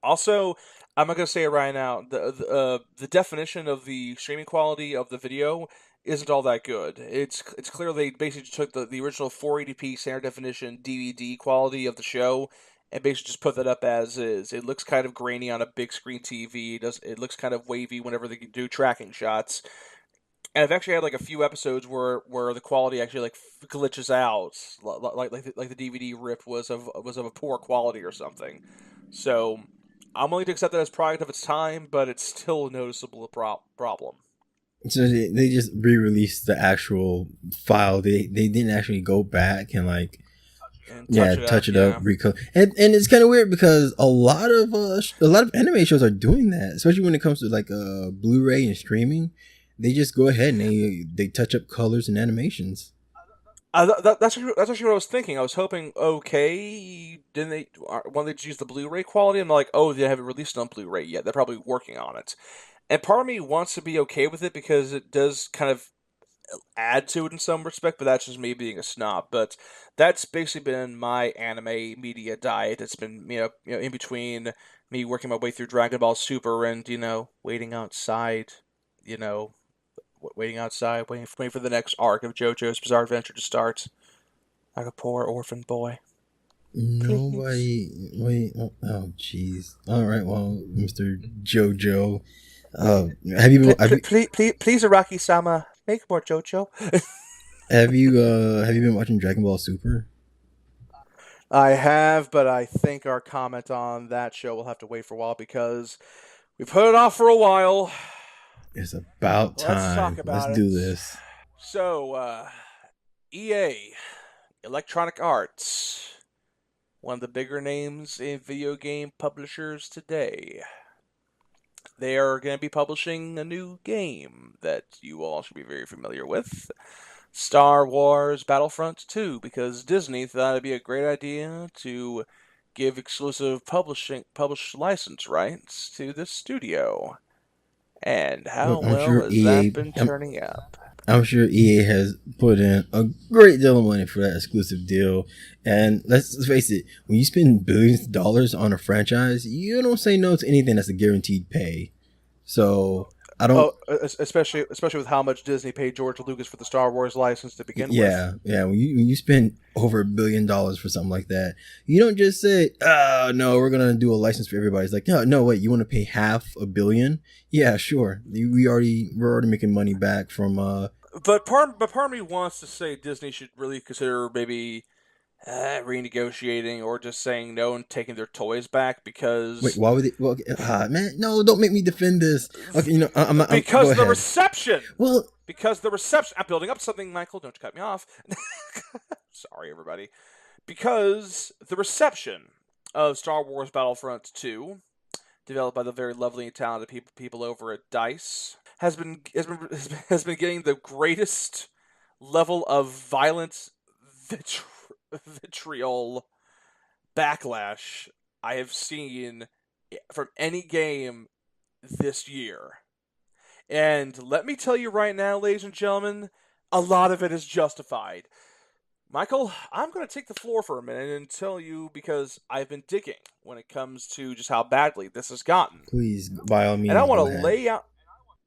Also, I'm not gonna say it right now. The definition of the streaming quality of the video isn't all that good. It's clear they basically just took the original 480p standard definition DVD quality of the show and basically just put that up as is. It looks kind of grainy on a big screen TV. It looks kind of wavy whenever they do tracking shots. And I've actually had like a few episodes where the quality actually like glitches out, like the DVD rip was of a poor quality or something. So I'm willing to accept that as product of its time, but it's still a noticeable problem. So they just re-released the actual file. They didn't actually go back and like, And yeah, touch it touch up, it up, yeah. and it's kind of weird because a lot of anime shows are doing that, especially when it comes to like Blu-ray and streaming. They just go ahead and they touch up colors and animations. That's actually what I was thinking. I was hoping, okay, didn't they? When they just use the Blu-ray quality, I'm like, oh, they haven't released it on Blu-ray yet. They're probably working on it. And part of me wants to be okay with it because it does kind of add to it in some respect, but that's just me being a snob. But that's basically been my anime media diet. It's been in between me working my way through Dragon Ball Super and waiting outside, you know waiting for the next arc of JoJo's Bizarre Adventure to start, like a poor orphan boy. Please, Nobody, wait, oh, jeez. All right, well, Mr. JoJo, have you, please, please, please, Araki-sama, make more JoJo. Have you been watching Dragon Ball Super? I have, but I think our comment on that show will have to wait for a while because we've put it off for a while. It's about Let's talk time. Let's about it. do this. So, EA, Electronic Arts, one of the bigger names in video game publishers today. They are going to be publishing a new game that you all should be very familiar with. Star Wars Battlefront 2, because Disney thought it'd be a great idea to give exclusive published license rights to this studio. And how Look, I'm well sure has that EA. been turning out? I'm sure EA has put in a great deal of money for that exclusive deal. And let's face it, when you spend billions of dollars on a franchise, you don't say no to anything that's a guaranteed pay. So I don't. Oh, especially with how much Disney paid George Lucas for the Star Wars license to begin with. Yeah. When you spend over $1 billion for something like that, you don't just say, "Oh no, we're gonna do a license for everybody." It's like, no, wait, you want to pay $500 million? Yeah, sure. We're already making money back from. But part of me wants to say Disney should really consider maybe renegotiating or just saying no and taking their toys back Wait, because why would they? Well, man, no, don't make me defend this. Okay, I'm not. Go because the ahead. reception Well, because the reception. I'm building up something, Michael. Don't you cut me off. Sorry, everybody. Because the reception of Star Wars Battlefront 2, developed by the very lovely and talented people over at Dice, has been getting the greatest level of violent vitriol backlash I have seen from any game this year. And let me tell you right now, ladies and gentlemen, a lot of it is justified. Michael, I'm going to take the floor for a minute and tell you because I've been digging when it comes to just how badly this has gotten. please, by all And I means, want to go ahead. lay out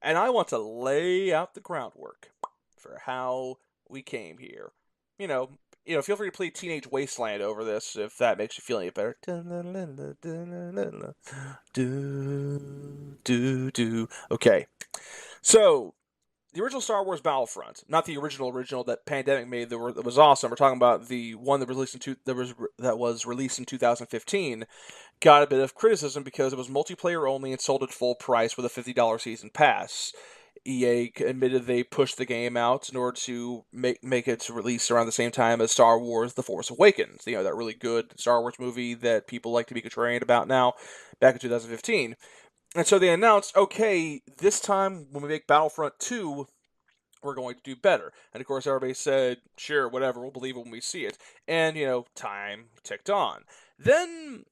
I want to lay out the groundwork for how we came here. You know, feel free to play Teenage Wasteland over this if that makes you feel any better. Okay. So, the original Star Wars Battlefront, not the original that Pandemic made that was awesome. We're talking about the one that was released in 2015. Got a bit of criticism because it was multiplayer only and sold at full price with a $50 season pass. EA admitted they pushed the game out in order to make its release around the same time as Star Wars: The Force Awakens. That really good Star Wars movie that people like to be contrarian about now, back in 2015. And so they announced, okay, this time when we make Battlefront 2, we're going to do better. And of course, everybody said, sure, whatever, we'll believe it when we see it. And, time ticked on. Then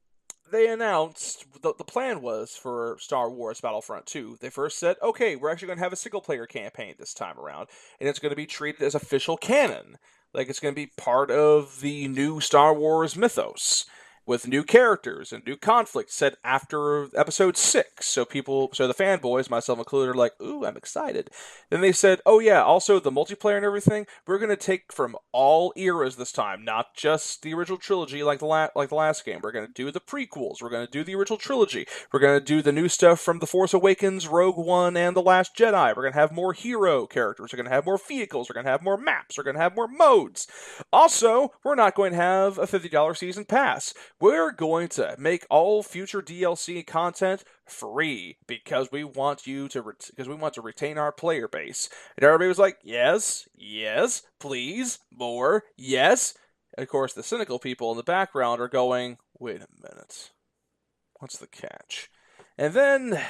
they announced the plan was for Star Wars Battlefront 2. They first said, okay, we're actually going to have a single player campaign this time around, and it's going to be treated as official canon. Like it's going to be part of the new Star Wars mythos with new characters and new conflict set after episode 6. So the fanboys, myself included, are like, ooh, I'm excited. Then they said, oh yeah, also the multiplayer and everything, we're going to take from all eras this time, not just the original trilogy like the last game. We're going to do the prequels. We're going to do the original trilogy. We're going to do the new stuff from The Force Awakens, Rogue One, and The Last Jedi. We're going to have more hero characters. We're going to have more vehicles. We're going to have more maps. We're going to have more modes. Also, we're not going to have a $50 season pass. We're going to make all future DLC content free because we want to retain our player base. And everybody was like, yes, yes, please, more, yes. And of course, the cynical people in the background are going, wait a minute, what's the catch? And then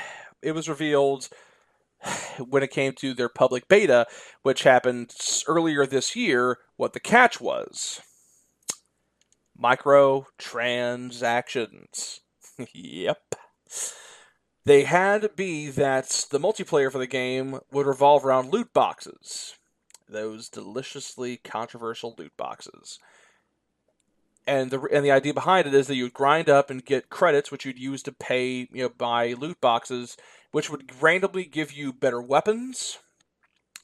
it was revealed when it came to their public beta, which happened earlier this year, what the catch was. Microtransactions. Yep. They had to be that the multiplayer for the game would revolve around loot boxes. Those deliciously controversial loot boxes. And the idea behind it is that you would grind up and get credits, which you'd use to pay, buy loot boxes, which would randomly give you better weapons,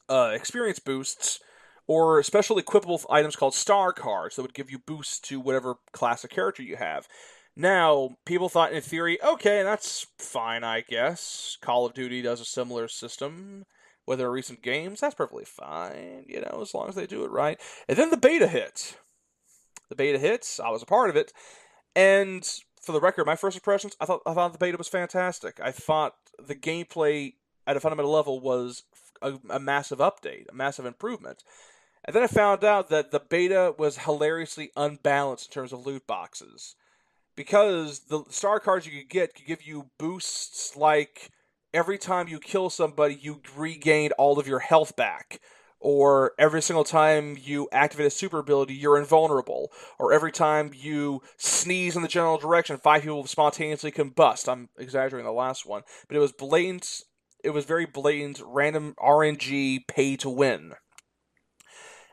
experience boosts, or special equipable items called star cards that would give you boosts to whatever class of character you have. Now, people thought in theory, okay, that's fine, I guess. Call of Duty does a similar system with their recent games, that's perfectly fine, as long as they do it right. And then the beta hit. The beta hits, I was a part of it, and for the record, my first impressions, I thought the beta was fantastic. I thought the gameplay at a fundamental level was a massive update, a massive improvement. And then I found out that the beta was hilariously unbalanced in terms of loot boxes. Because the star cards you could give you boosts like every time you kill somebody, you regain all of your health back. Or every single time you activate a super ability, you're invulnerable. Or every time you sneeze in the general direction, 5 people spontaneously combust. I'm exaggerating the last one. But it was blatant. It was very blatant, random RNG pay to win.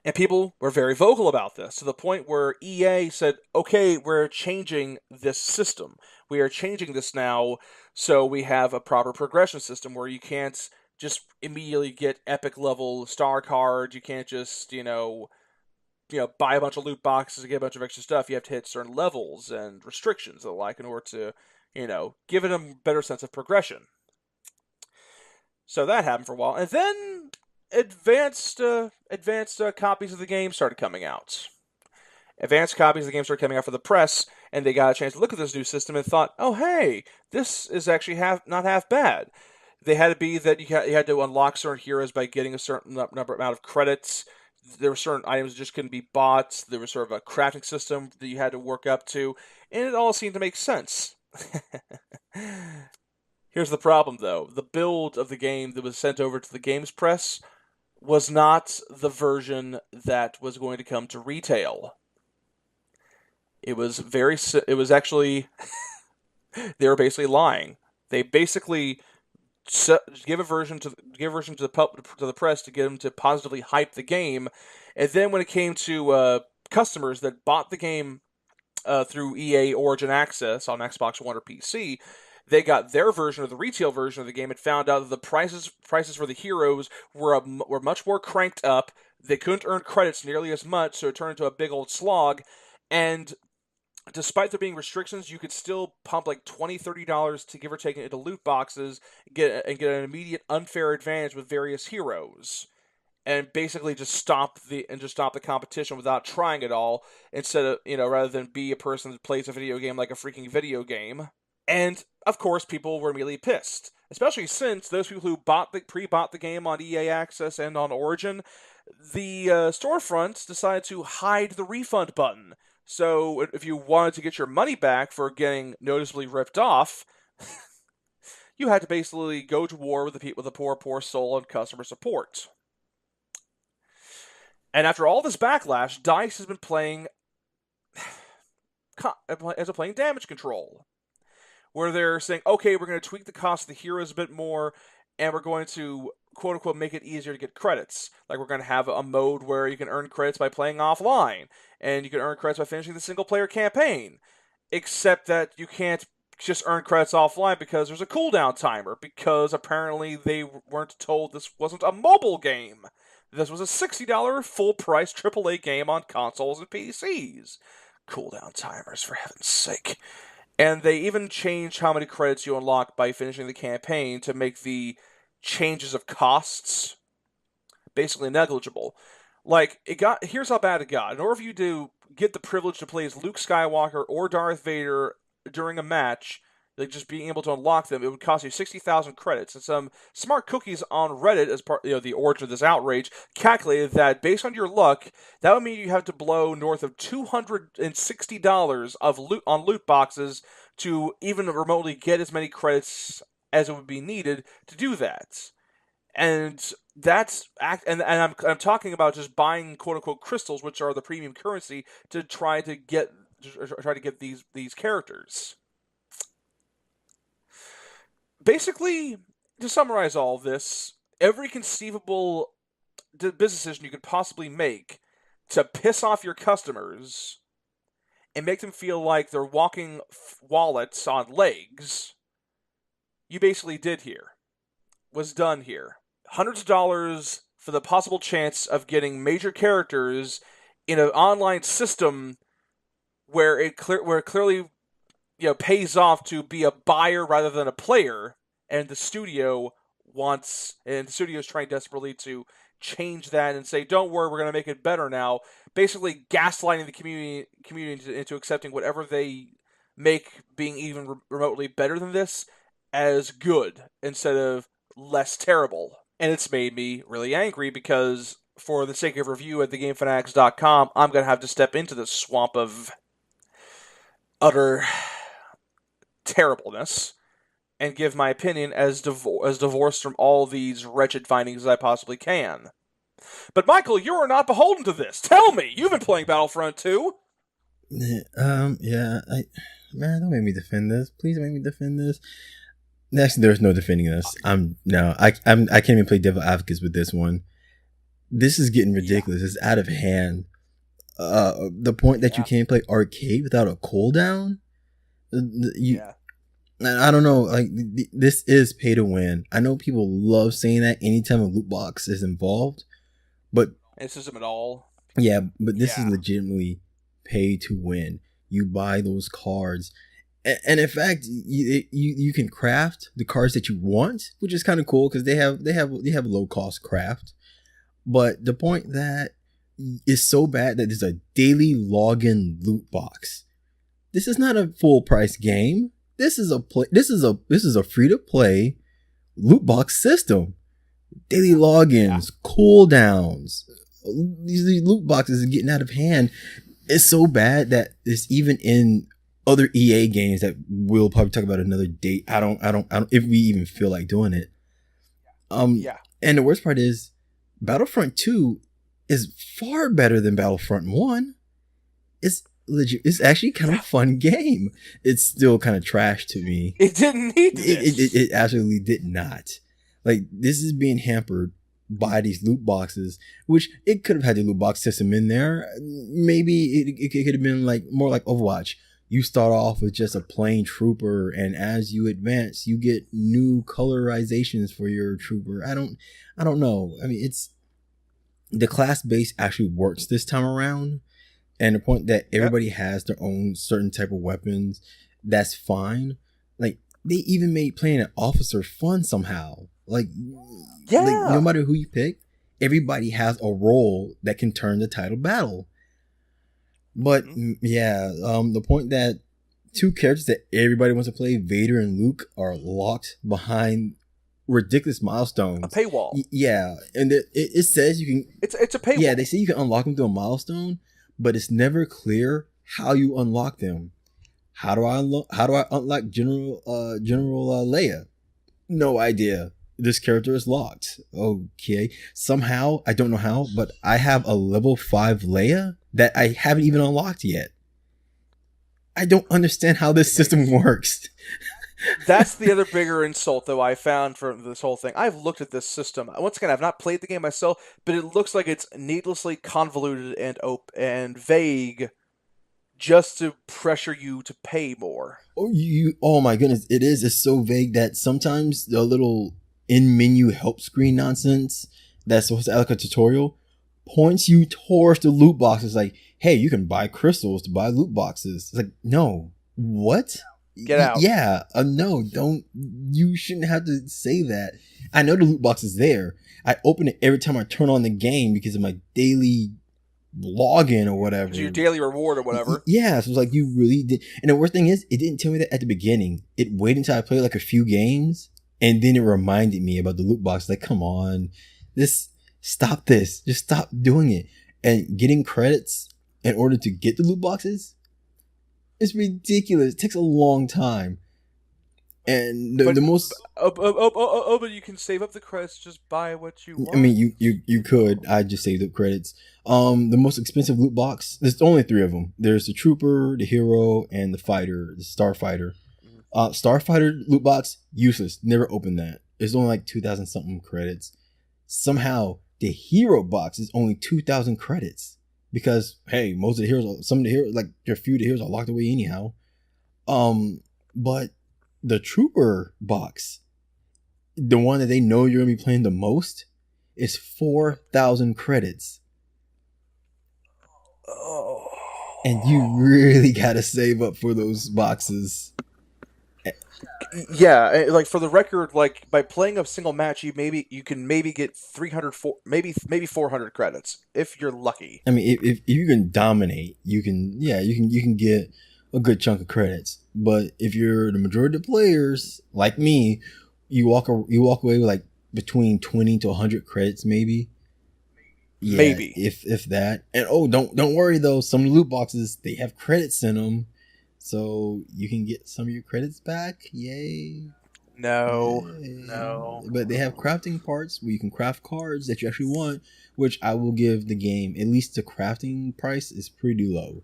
And people were very vocal about this to the point where EA said, okay, we're changing this system. We are changing this now so we have a proper progression system where you can't just immediately get epic level star cards. You can't just, buy a bunch of loot boxes and get a bunch of extra stuff. You have to hit certain levels and restrictions and the like in order to, give it a better sense of progression. So that happened for a while. And then advanced copies of the game started coming out. Advanced copies of the game started coming out for the press, and they got a chance to look at this new system and thought, "Oh, hey, this is actually not half bad." They had to be that you had to unlock certain heroes by getting a certain number amount of credits. There were certain items that just couldn't be bought. There was sort of a crafting system that you had to work up to, and it all seemed to make sense. Here's the problem, though: the build of the game that was sent over to the games press was not the version that was going to come to retail. It was actually, they were basically lying. They basically give a version to the press to get them to positively hype the game, and then when it came to customers that bought the game through EA Origin Access on Xbox One or PC, they got their version of the retail version of the game and found out that the prices for the heroes were much more cranked up. They couldn't earn credits nearly as much, so it turned into a big old slog. And despite there being restrictions, you could still pump like $20-$30 to give or take into loot boxes, get an immediate unfair advantage with various heroes, and basically just stop the competition without trying at all. Instead of rather than be a person that plays a video game like a freaking video game. And of course, people were immediately pissed, especially since those people who pre-bought the game on EA Access and on Origin, the storefronts decided to hide the refund button. So if you wanted to get your money back for getting noticeably ripped off, you had to basically go to war with the poor soul and customer support. And after all this backlash, DICE has been playing damage control, where they're saying, okay, we're going to tweak the cost of the heroes a bit more, and we're going to, quote unquote, make it easier to get credits. Like, we're going to have a mode where you can earn credits by playing offline, and you can earn credits by finishing the single-player campaign. Except that you can't just earn credits offline because there's a cooldown timer, because apparently they weren't told this wasn't a mobile game. This was a $60 full-price AAA game on consoles and PCs. Cooldown timers, for heaven's sake. And they even changed how many credits you unlock by finishing the campaign to make the changes of costs basically negligible. Like, here's how bad it got. In order for you to get the privilege to play as Luke Skywalker or Darth Vader during a match, like just being able to unlock them, it would cost you 60,000 credits. And some smart cookies on Reddit, as part the origin of this outrage, calculated that based on your luck, that would mean you have to blow north of $260 on loot boxes to even remotely get as many credits as it would be needed to do that. And I'm talking about just buying quote unquote crystals, which are the premium currency, to try to get these characters. Basically, to summarize all of this, every conceivable business decision you could possibly make to piss off your customers and make them feel like they're walking wallets on legs, you basically did here. Was done here. Hundreds of dollars for the possible chance of getting major characters in an online system where it clearly pays off to be a buyer rather than a player, and the studio wants, and the studio is trying desperately to change that and say, "Don't worry, we're going to make it better now." Basically, gaslighting the community into accepting whatever they make being even remotely better than this as good instead of less terrible. And it's made me really angry because, for the sake of review at thegamefanatics.com, I'm going to have to step into this swamp of utter terribleness and give my opinion as divorced from all these wretched findings as I possibly can. But Michael, you are not beholden to this. Tell me, you've been playing Battlefront 2. Yeah, man, don't make me defend this. Please don't make me defend this. Actually, there's no defending this. I can't even play devil advocates with this one. This is getting ridiculous. It's out of hand. The point that you can't play arcade without a cooldown. I don't know. Like, this is pay to win. I know people love saying that anytime a loot box is involved, but this isn't at all. Yeah, but this is legitimately pay to win. You buy those cards, and in fact, you can craft the cards that you want, which is kind of cool because they have low cost craft. But the point that is so bad that there's a daily login loot box. This is not a full price game. This is a free to play loot box system. Daily logins, cooldowns. These loot boxes are getting out of hand. It's so bad that it's even in other EA games that we'll probably talk about another date. I don't if we even feel like doing it. And the worst part is Battlefront 2 is far better than Battlefront 1. It's legit. It's actually kind of a fun game. It's still kind of trash to me. It didn't need this. It absolutely did not. Like, this is being hampered by these loot boxes, which it could have had the loot box system in there. Maybe it could have been like more like Overwatch. You start off with just a plain trooper, and as you advance, you get new colorizations for your trooper. I don't know. I mean, it's the class base actually works this time around, and the point that everybody has their own certain type of weapons, that's fine. Like, they even made playing an officer fun somehow. Like no matter who you pick, everybody has a role that can turn the title battle. But the point that two characters that everybody wants to play, Vader and Luke, are locked behind ridiculous milestones. A paywall. And it says you can. It's a paywall. Yeah, they say you can unlock them through a milestone, but it's never clear how you unlock them. How do I unlock General Leia? No idea. This character is locked. Okay. Somehow, I don't know how, but I have a level 5 Leia that I haven't even unlocked yet. I don't understand how this system works. That's the other bigger insult, though, I found from this whole thing. I've looked at this system. Once again, I've not played the game myself, but it looks like it's needlessly convoluted and vague just to pressure you to pay more. Oh my goodness, it is. It's so vague that sometimes the little in-menu help screen nonsense that's supposed to act like a tutorial points you towards the loot boxes, like, hey, you can buy crystals to buy loot boxes. It's like, no. What? Get out. No, don't. You shouldn't have to say that. I know the loot box is there. I open it every time I turn on the game because of my daily login or whatever. Your daily reward or whatever. Yeah, so it's like, you really did. And the worst thing is, it didn't tell me that at the beginning. It waited until I played like a few games, and then it reminded me about the loot box. Like, come on, stop this. Just stop doing it. And getting credits in order to get the loot boxes, it's ridiculous. It takes a long time. And but you can save up the credits, just buy what you want. I mean, you could. I just saved up credits. The most expensive loot box, there's only 3 of them. There's the Trooper, the Hero, and the Fighter, the Starfighter. Starfighter loot box, useless. Never opened that. It's only like 2,000 something credits. Somehow, the Hero box is only 2,000 credits. Because, hey, some of the heroes, like a few of the heroes are locked away anyhow. But the Trooper box, the one that they know you're going to be playing the most, is 4,000 credits. Oh. And you really got to save up for those boxes. Yeah, like for the record, like by playing a single match, you can maybe get 300, maybe 400 credits if you're lucky. I mean, if you can dominate, you can, yeah, you can get a good chunk of credits. But if you're the majority of the players like me, you walk away with like between 20 to 100 credits, maybe. Yeah, Maybe. if that. And oh, don't worry though. Some loot boxes they have credits in them, so you can get some of your credits back. Yay! No, Yay. no. But they have crafting parts where you can craft cards that you actually want, which I will give the game. At least the crafting price is pretty low.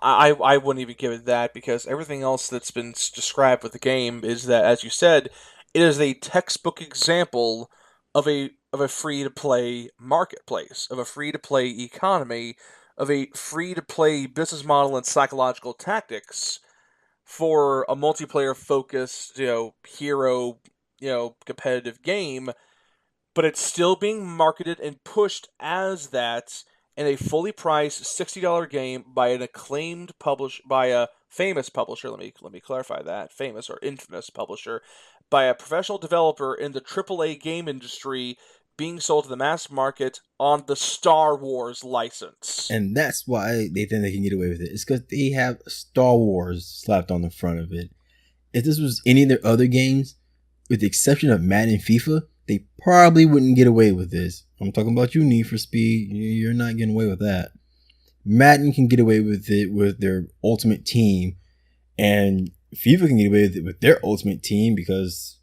I wouldn't even give it that because everything else that's been described with the game is that, as you said, it is a textbook example of a free to play marketplace, of a free to play economy, of a free to play business model and psychological tactics for a multiplayer focused, hero, competitive game, but it's still being marketed and pushed as that in a fully priced $60 game by an acclaimed publish by a famous publisher. Let me clarify that famous or infamous publisher by a professional developer in the AAA game industry, being sold to the mass market on the Star Wars license. And that's why they think they can get away with it. It's because they have Star Wars slapped on the front of it. If this was any of their other games, with the exception of Madden and FIFA, they probably wouldn't get away with this. I'm talking about you, Need for Speed. You're not getting away with that. Madden can get away with it with their Ultimate Team, and FIFA can get away with it with their Ultimate Team because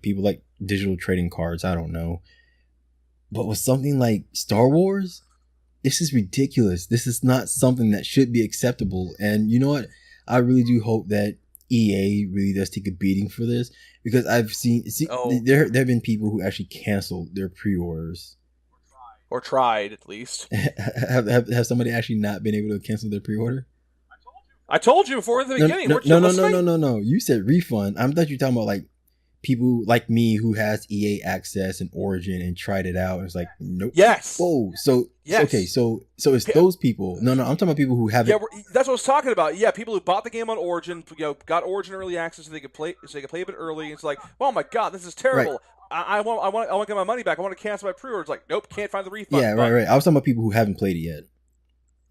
people like digital trading cards. I don't know. But with something like Star Wars, this is ridiculous. This is not something that should be acceptable. And you know what? I really do hope that EA really does take a beating for this because I've seen Oh, there have been people who actually canceled their pre-orders. or tried at least. Have somebody actually not been able to cancel their pre-order? I told you before in the No, beginning. no, Weren't you no, no, no, listening? no, no, no. You said refund. I thought you were talking about like people like me who has EA access and Origin and tried it out. And it's like, nope. Yes. Whoa. Okay. Yes. So it's those people. No, no. I'm talking about people who Yeah, haven't. that's what I was talking about. Yeah, people who bought the game on Origin, got Origin early access so they could play a bit early. And it's like, oh my god, this is Right. terrible. I want to get my money back. I want to cancel my pre-order. It's like, nope, can't find the Yeah. refund Right. button. Right. I was talking about people who haven't played it yet.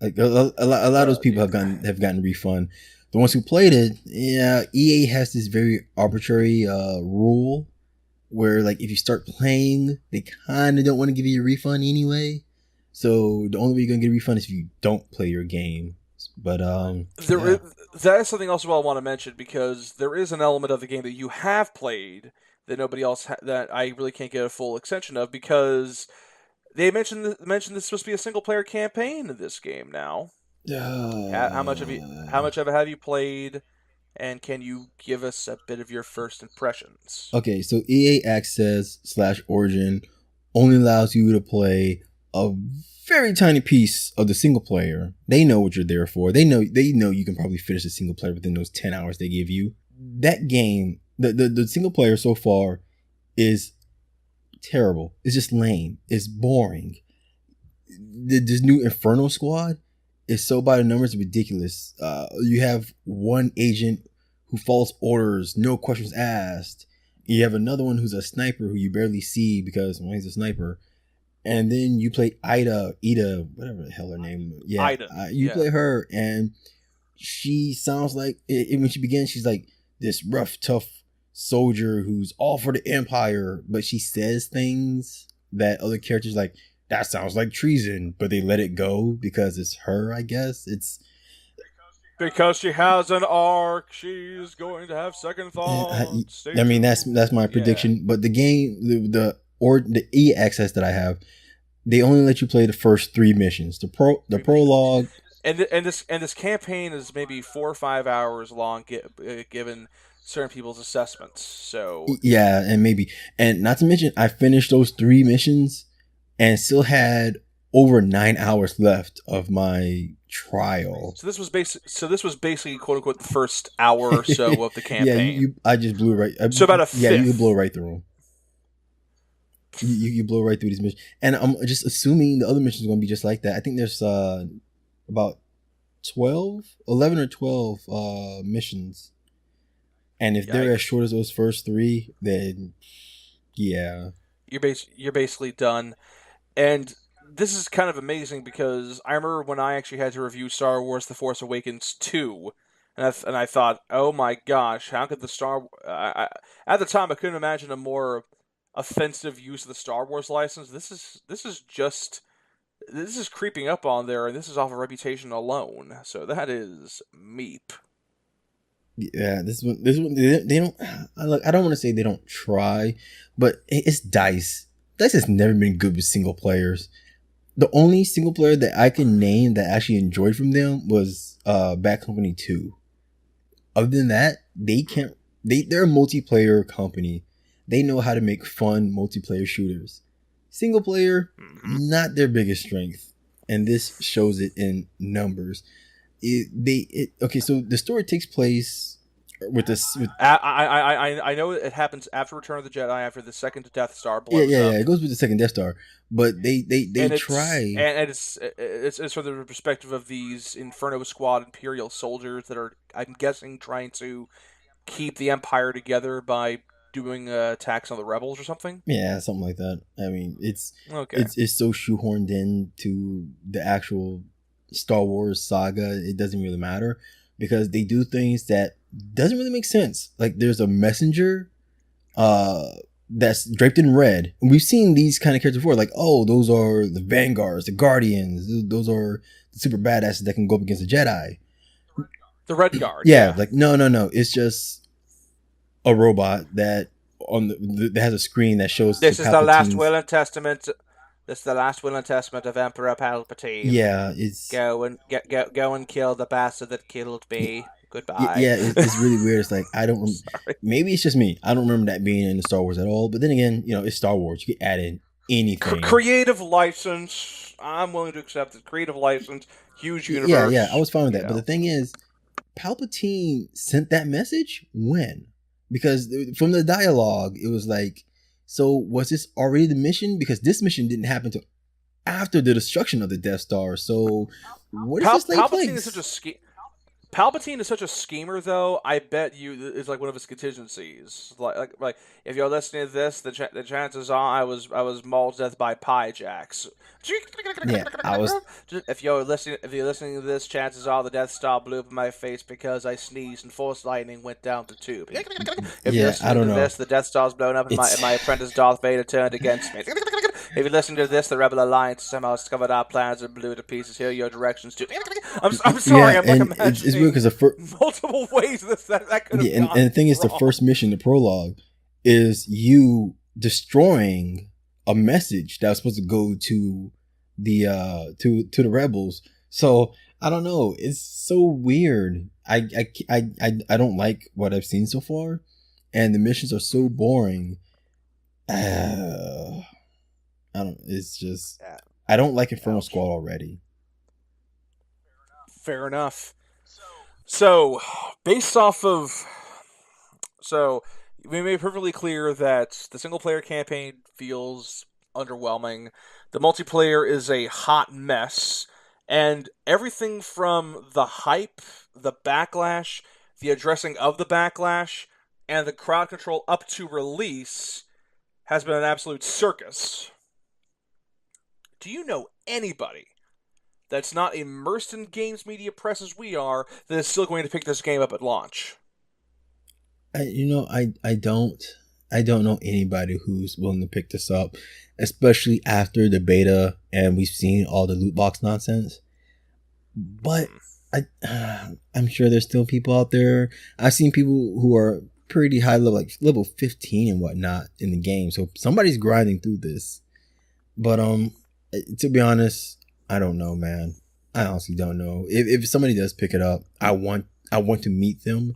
Like a lot of those people have gotten refund. The ones who played it, yeah. EA has this very arbitrary rule where like if you start playing, they kind of don't want to give you a refund anyway. So the only way you're gonna get a refund is if you don't play your game. But There yeah. is, that is something else I want to mention because there is an element of the game that you have played that nobody else that I really can't get a full extension of because they mentioned this is supposed to be a single player campaign in this game now. How much of it have you played, and can you give us a bit of your first impressions? Okay, so EA Access slash Origin only allows you to play a very tiny piece of the single player. They know what you're there for. They know you can probably finish the single player within those 10 hours they give you. That game, the single player so far is terrible. It's just lame. It's boring. This new Inferno Squad is so by the numbers ridiculous. You have one agent who follows orders, no questions asked. You have another one who's a sniper who you barely see because he's a sniper. And then you play Ida, whatever the hell her name. Yeah, Ida, you yeah. play her, and she sounds like when she begins, she's like this rough, tough soldier who's all for the empire, but she says things that other characters like that sounds like treason, but they let it go because it's her. I guess it's Because she has an arc, she's going to have second I, thoughts. Stay I mean tuned. that's my Yeah. prediction. But the game, the e access that I have, they only let you play the first three missions. The prologue. And this campaign is maybe 4 or 5 hours long, given certain people's assessments. So Yeah, and maybe, and not to mention, I finished those three missions and still had over 9 hours left of my trial. so this was basically quote unquote the first hour or so of the Yeah, campaign. I just blew right. So about a Yeah, you could blow fifth. right through them. You blow right through these missions, and I'm just assuming the other missions are going to be just like that. I think there's about 11 or 12 missions. And if they're as Yikes. short as those first three, then yeah. You're basically done. And this is kind of amazing because I remember when I actually had to review Star Wars: The Force Awakens 2, and I thought, oh my gosh, how could the at the time I couldn't imagine a more offensive use of the Star Wars license. This is creeping up on there, and this is off a reputation alone. So that is meep. Yeah, this one, they don't. I don't want to say they don't try, but it's Dice. Dice has never been good with single players. The only single player that I can name that I actually enjoyed from them was Bad Company 2. Other than that, they can't. They're a multiplayer company. They know how to make fun multiplayer shooters. Single player, not their biggest strength, and this shows it in numbers. Okay, so the story takes place with this. I know it happens after Return of the Jedi, after the second Death Star Yeah, blows yeah, yeah. up. It goes with the second Death Star, but they And try. it's from the perspective of these Inferno Squad Imperial soldiers that are, I'm guessing, trying to keep the Empire together by doing attacks on the rebels or something. Yeah, something like that. I mean, Okay. it's so shoehorned into the actual Star Wars saga. It doesn't really matter because they do things that doesn't really make sense. Like there's a messenger, that's draped in red. And we've seen these kind of characters before. Like, oh, those are the Vanguards, the Guardians. Those are the super badasses that can go up against the Jedi. The Red Guard. Yeah, like no. It's just a robot that that has a screen that shows This is the last Palpatine's. will and testament. This is the last will and testament of Emperor Palpatine. Yeah, it's go and kill the bastard that killed me. Goodbye. yeah, it's really weird. It's like I don't. Sorry. Maybe it's just me. I don't remember that being in the Star Wars at all. But then again, it's Star Wars. You can add in anything. Creative license. I'm willing to accept it. Creative license. Huge universe. Yeah. I was fine with that. But the thing is, Palpatine sent that message when? Because from the dialogue, it was like, so was this already the mission? Because this mission didn't happen until after the destruction of the Death Star. So what is this Palpatine is such a Palpatine is such a schemer, though. I bet you it's like one of his contingencies. Like if you're listening to this, the chances are I was mauled to death by pie jacks. Yeah, I was. If you're listening to this, chances are the Death Star blew up in my face because I sneezed and Force lightning went down the tube. If you're listening I don't to know. this, the Death Star's blown up and my apprentice Darth Vader turned against me. If you're listening to this, the Rebel Alliance somehow discovered our plans and blew to pieces. Here are your directions to. I'm sorry. I'm like imagining it's weird because multiple ways that could have gone and the thing is, wrong. the first mission, the prologue, is you destroying a message that was supposed to go to the to the rebels. So I don't know. It's so weird. I don't like what I've seen so far, and the missions are so boring. I don't. It's just I don't like Inferno Squad already. Fair enough. So, based off of, we made perfectly clear that the single player campaign feels underwhelming. The multiplayer is a hot mess, and everything from the hype, the backlash, the addressing of the backlash, and the crowd control up to release has been an absolute circus. Do you know anybody that's not immersed in games media press as we are that is still going to pick this game up at launch? I don't know anybody who's willing to pick this up, especially after the beta and we've seen all the loot box nonsense. But I'm sure there's still people out there. I've seen people who are pretty high level, like level 15 and whatnot in the game. So somebody's grinding through this. But to be honest, I don't know, man. I honestly don't know. If somebody does pick it up, I want to meet them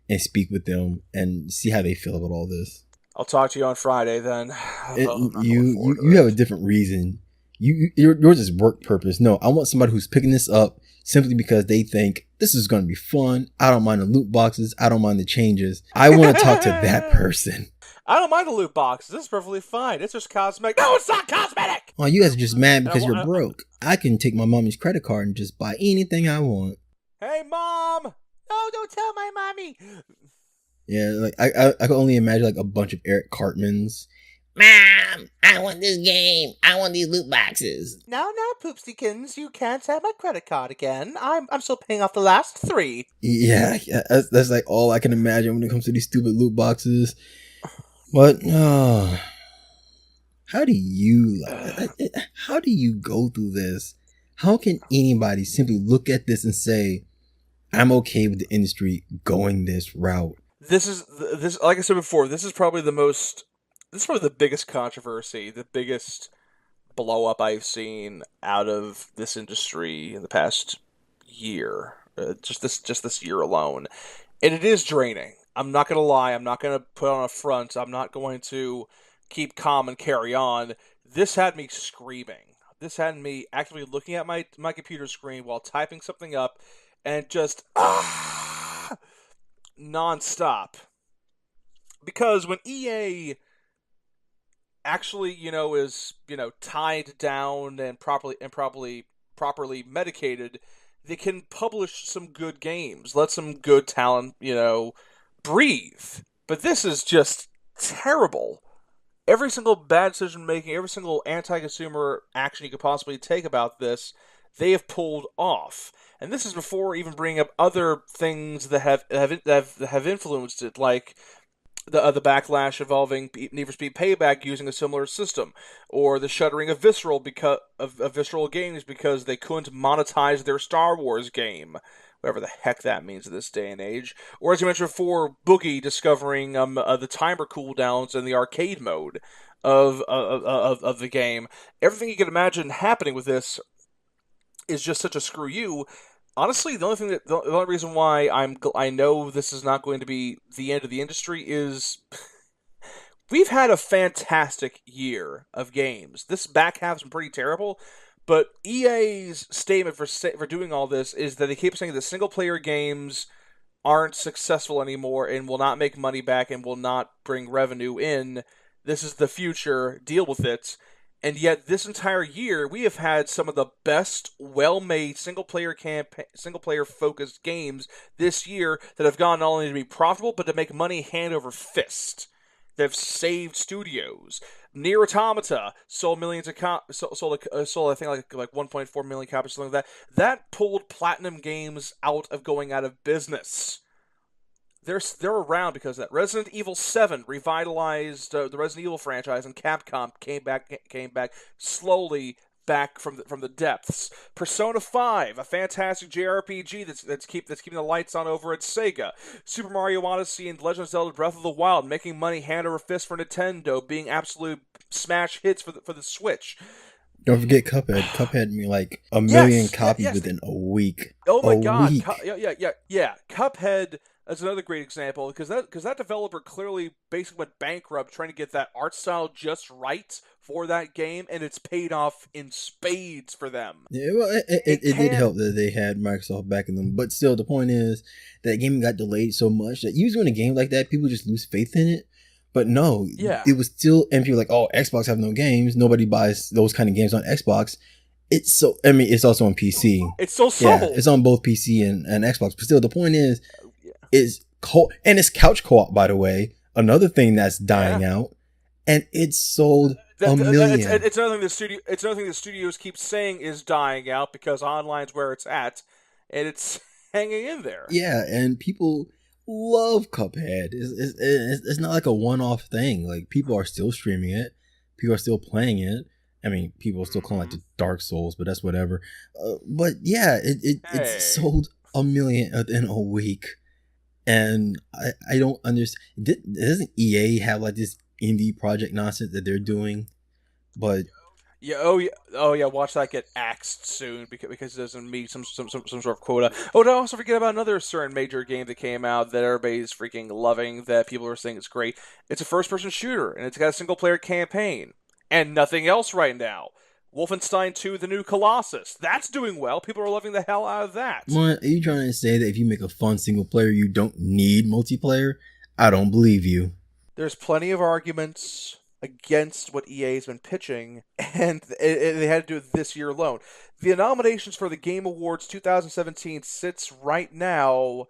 and speak with them and see how they feel about all this. I'll talk to you on Friday then. You have a different reason. Yours is work purpose. No, I want somebody who's picking this up simply because they think this is going to be fun. I don't mind the loot boxes. I don't mind the changes. I want to talk to that person. I don't mind the loot boxes. This is perfectly fine. It's just cosmetic. No, it's not cosmetic! Oh, you guys are just mad because you're broke. I can take my mommy's credit card and just buy anything I want. Hey, Mom! No, don't tell my mommy! Yeah, like I can only imagine like a bunch of Eric Cartmans. Mom, I want this game. I want these loot boxes. Now, Poopsykins, you can't have my credit card again. I'm still paying off the last three. Yeah, yeah, that's like all I can imagine when it comes to these stupid loot boxes. But how do you how do you go through this? How can anybody simply look at this and say, "I'm okay with the industry going this route"? This like I said before. This is probably the biggest controversy, the biggest blow up I've seen out of this industry in the past year. Just this year alone, and it is draining. I'm not gonna lie. I'm not gonna put on a front. I'm not going to keep calm and carry on. This had me screaming. This had me actively looking at my computer screen while typing something up, and just nonstop. Because when EA actually, is tied down and properly medicated, they can publish some good games, let some good talent, breathe. But this is just terrible. Every single bad decision making, every single anti-consumer action you could possibly take about this, they have pulled off. And this is before even bringing up other things that have influenced it, like the backlash involving Need for Speed Payback using a similar system, or the shuttering of Visceral because of Visceral Games because they couldn't monetize their Star Wars game, whatever the heck that means in this day and age. Or as you mentioned before, Boogie discovering the timer cooldowns in the arcade mode of the game. Everything you can imagine happening with this is just such a screw you. Honestly, the only reason why I know this is not going to be the end of the industry is we've had a fantastic year of games. This back half's been pretty terrible, but EA's statement for doing all this is that they keep saying that single player games aren't successful anymore and will not make money back and will not bring revenue in. This is the future. Deal with it. And yet, this entire year, we have had some of the best, well-made single player focused games this year that have gone not only to be profitable but to make money hand over fist. They've saved studios. Near Automata sold millions of sold I think like 1.4 million copies, something like that. That pulled Platinum Games out of business. They're around because of that. Resident Evil 7 revitalized the Resident Evil franchise, and Capcom came back slowly back from the depths. Persona 5, a fantastic JRPG that's keeping the lights on over at Sega. Super Mario Odyssey and Legend of Zelda Breath of the Wild making money hand over fist for Nintendo, being absolute smash hits for the Switch. Don't forget Cuphead. Cuphead made like a million Yes, copies yes. within a week. Oh A my God, week. yeah. Cuphead is another great example because that developer clearly basically went bankrupt trying to get that art style just right for that game, and it's paid off in spades for them. Yeah, well, It it did can't. help that they had Microsoft backing them, but still, the point is that game got delayed so much that usually in a game like that, people just lose faith in it. But no, Yeah, it was still, and people were like, oh, Xbox have no games. Nobody buys those kind of games on Xbox. I mean, it's also on PC. it's still Yeah, sold. it's on both PC and Xbox. But still, the point Yeah, and it's couch co-op, by the way, another thing that's yeah. dying out, and it's sold a million. It's another thing It's another thing the studios keep saying is dying out because online's where it's at, and it's hanging in there. Yeah, and people love Cuphead. It's not like a one-off thing. Like people are still streaming it, people are still playing it. I mean, people are still calling it Hmm. the Dark Souls, but that's whatever. But yeah, it's Hey. sold a million in a week, and I don't understand. Doesn't EA have like this indie project nonsense that they're doing? But Yeah. Oh yeah. Oh yeah. Watch that get axed soon because it doesn't meet some sort of quota. Oh, don't also forget about another certain major game that came out that everybody's freaking loving. That people are saying it's great. It's a first-person shooter and it's got a single-player campaign and nothing else right now. Wolfenstein 2: The New Colossus. That's doing well. People are loving the hell out of that. what are you trying to say that if you make a fun single player, you don't need multiplayer? I don't believe you. There's plenty of arguments against what EA has been pitching, and they had to do it this year alone. The nominations for the Game Awards 2017 sits right now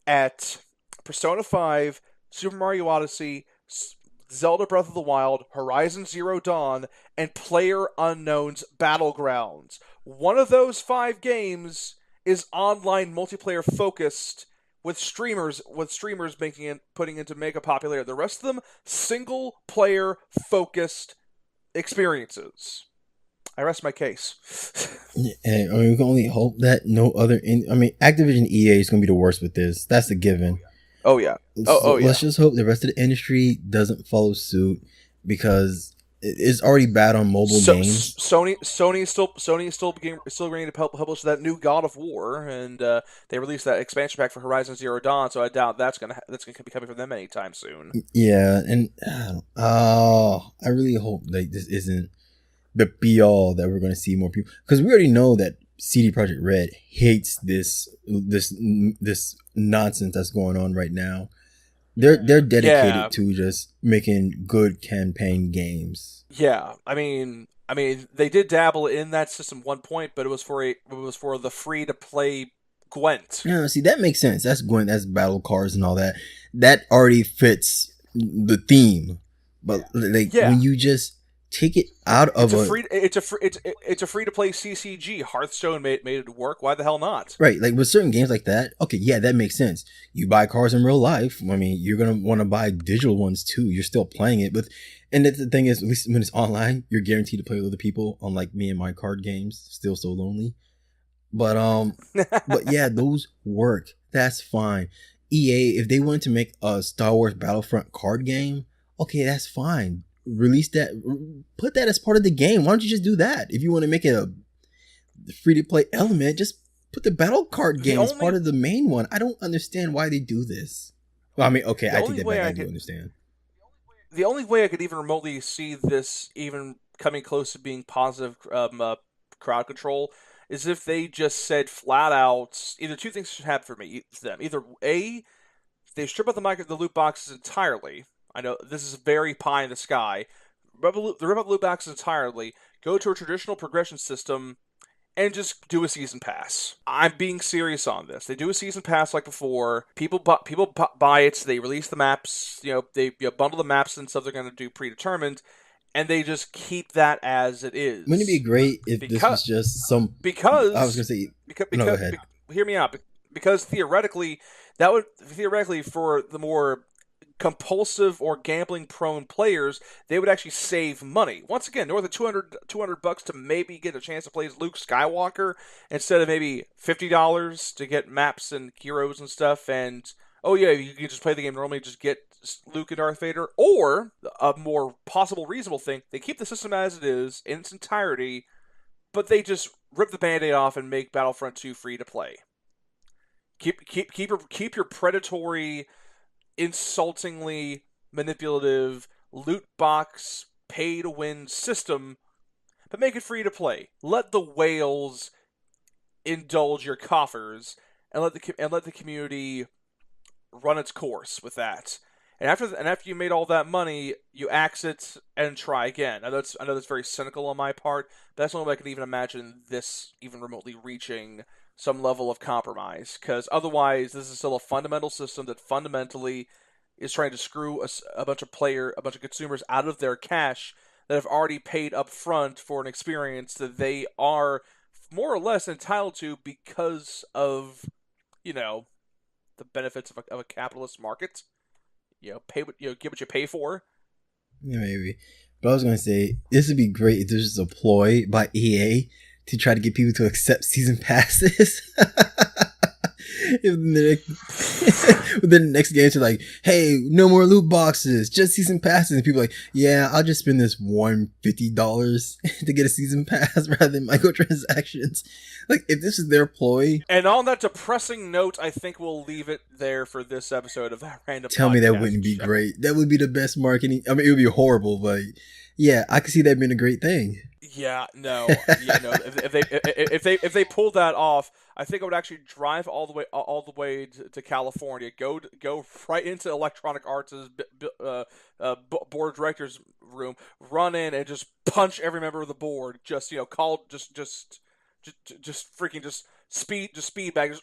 at Persona 5, Super Mario Odyssey, Zelda Breath of the Wild, Horizon Zero Dawn, and Player Unknown's Battlegrounds. One of those 5 games is online multiplayer focused with streamers making it putting into mega popularity. The rest of them single player focused experiences. I rest my case. And I mean, we can only hope that no other. I mean, Activision EA is going to be the worst with this. That's a given. Oh yeah. So Yeah. let's just hope the rest of the industry doesn't follow suit because it's already bad on mobile games. Sony is still going to publish that new God of War, and they released that expansion pack for Horizon Zero Dawn. So I doubt that's gonna be coming from them anytime soon. Yeah, and I really hope like this isn't the be all that we're going to see more people, because we already know that CD Projekt Red hates this nonsense that's going on right now. They're dedicated to just making good campaign games. Yeah, I mean, they did dabble in that system one point, but it was for the free to play Gwent. Yeah, see, that makes sense. That's Gwent, that's battle cards and all that. That already fits the theme. But like when you just take it out of it's a free to play CCG. Hearthstone made it work. Why the hell not? Right, like with certain games like that, okay, yeah, that makes sense. You buy cards in real life. I mean, you're gonna want to buy digital ones too. You're still playing it, and the thing is, at least when it's online, you're guaranteed to play with other people. Unlike me and my card games, still so lonely. But but yeah, those work. That's fine. EA, if they wanted to make a Star Wars Battlefront card game, okay, that's fine. Release that, put that as part of the game. Why don't you just do that? If you want to make it a free to play element, just put the battle card game as part of the main one. I don't understand why they do this. Well, I mean, okay, I take that back. I do understand. The only way I could even remotely see this even coming close to being positive crowd control is if they just said flat out, either two things should happen for them. Either A, they strip out the loot boxes entirely. I know this is very pie in the sky. Rip out the loot boxes entirely, go to a traditional progression system, and just do a season pass. I'm being serious on this. They do a season pass like before. People buy it. They release the maps. They bundle the maps and stuff they're going to do predetermined, and they just keep that as it is. Wouldn't it be great if this was just some? Because I was going to say. No, go ahead. Hear me out. Because theoretically, for the more compulsive or gambling prone players, they would actually save money. Once again, north of $200 to maybe get a chance to play as Luke Skywalker instead of maybe $50 to get maps and heroes and stuff. And you can just play the game normally, just get Luke and Darth Vader. Or a more possible reasonable thing, they keep the system as it is in its entirety, but they just rip the Band-Aid off and make Battlefront 2 free to play. Keep your predatory, insultingly manipulative loot box pay to win system, but make it free to play. Let the whales indulge your coffers, and let the community run its course with that. And after you made all that money, you axe it and try again. I know that's very cynical on my part, but that's the only way I can even imagine this even remotely reaching some level of compromise. Because otherwise, this is still a fundamental system that fundamentally is trying to screw a bunch of consumers out of their cash that have already paid up front for an experience that they are more or less entitled to because of, the benefits of a capitalist market. Get what you pay for. Yeah, maybe. But I was gonna say this would be great if there's just a ploy by EA to try to get people to accept season passes. Within the next game to like, hey, no more loot boxes, just season passes, and people are like, yeah, I'll just spend this $150 to get a season pass rather than microtransactions. Like, if this is their ploy. And on that depressing note, I think we'll leave it there for this episode of that random. Tell me that wouldn't be great. That would be the best marketing. I mean, it would be horrible, but yeah, I could see that being a great thing. Yeah, no. If they pulled that off, I think I would actually drive all the way to California, go right into Electronic Arts' board of directors room, run in and just punch every member of the board. Just speed bag,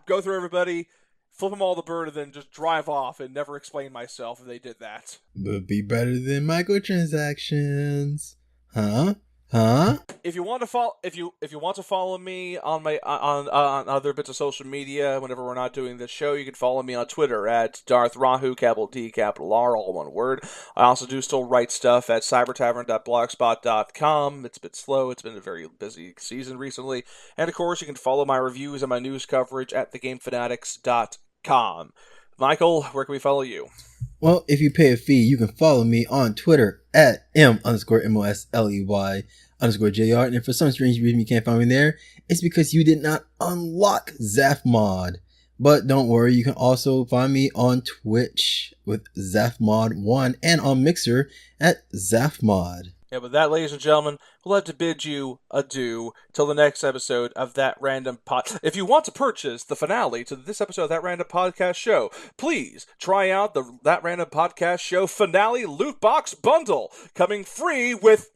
go through everybody, flip them all the bird, and then just drive off and never explain myself if they did that. Would be better than microtransactions. Huh? Huh? If you want to follow, if you want to follow me on my on other bits of social media, whenever we're not doing this show, you can follow me on Twitter at Darth Rahu, capital D, capital R, all one word. I also do still write stuff at cybertavern.blogspot.com. It's a bit slow. It's been a very busy season recently, and of course, you can follow my reviews and my news coverage at thegamefanatics.com. Michael, where can we follow you? Well, if you pay a fee, you can follow me on Twitter at M_MOSLEY_JR. And if for some strange reason you can't find me there, it's because you did not unlock ZaphMod. But don't worry, you can also find me on Twitch with ZaphMod1 and on Mixer at ZaphMod. And with that, ladies and gentlemen, we'll have to bid you adieu till the next episode of That Random Pod. If you want to purchase the finale to this episode of That Random Podcast Show, please try out the That Random Podcast Show finale loot box bundle, coming free with...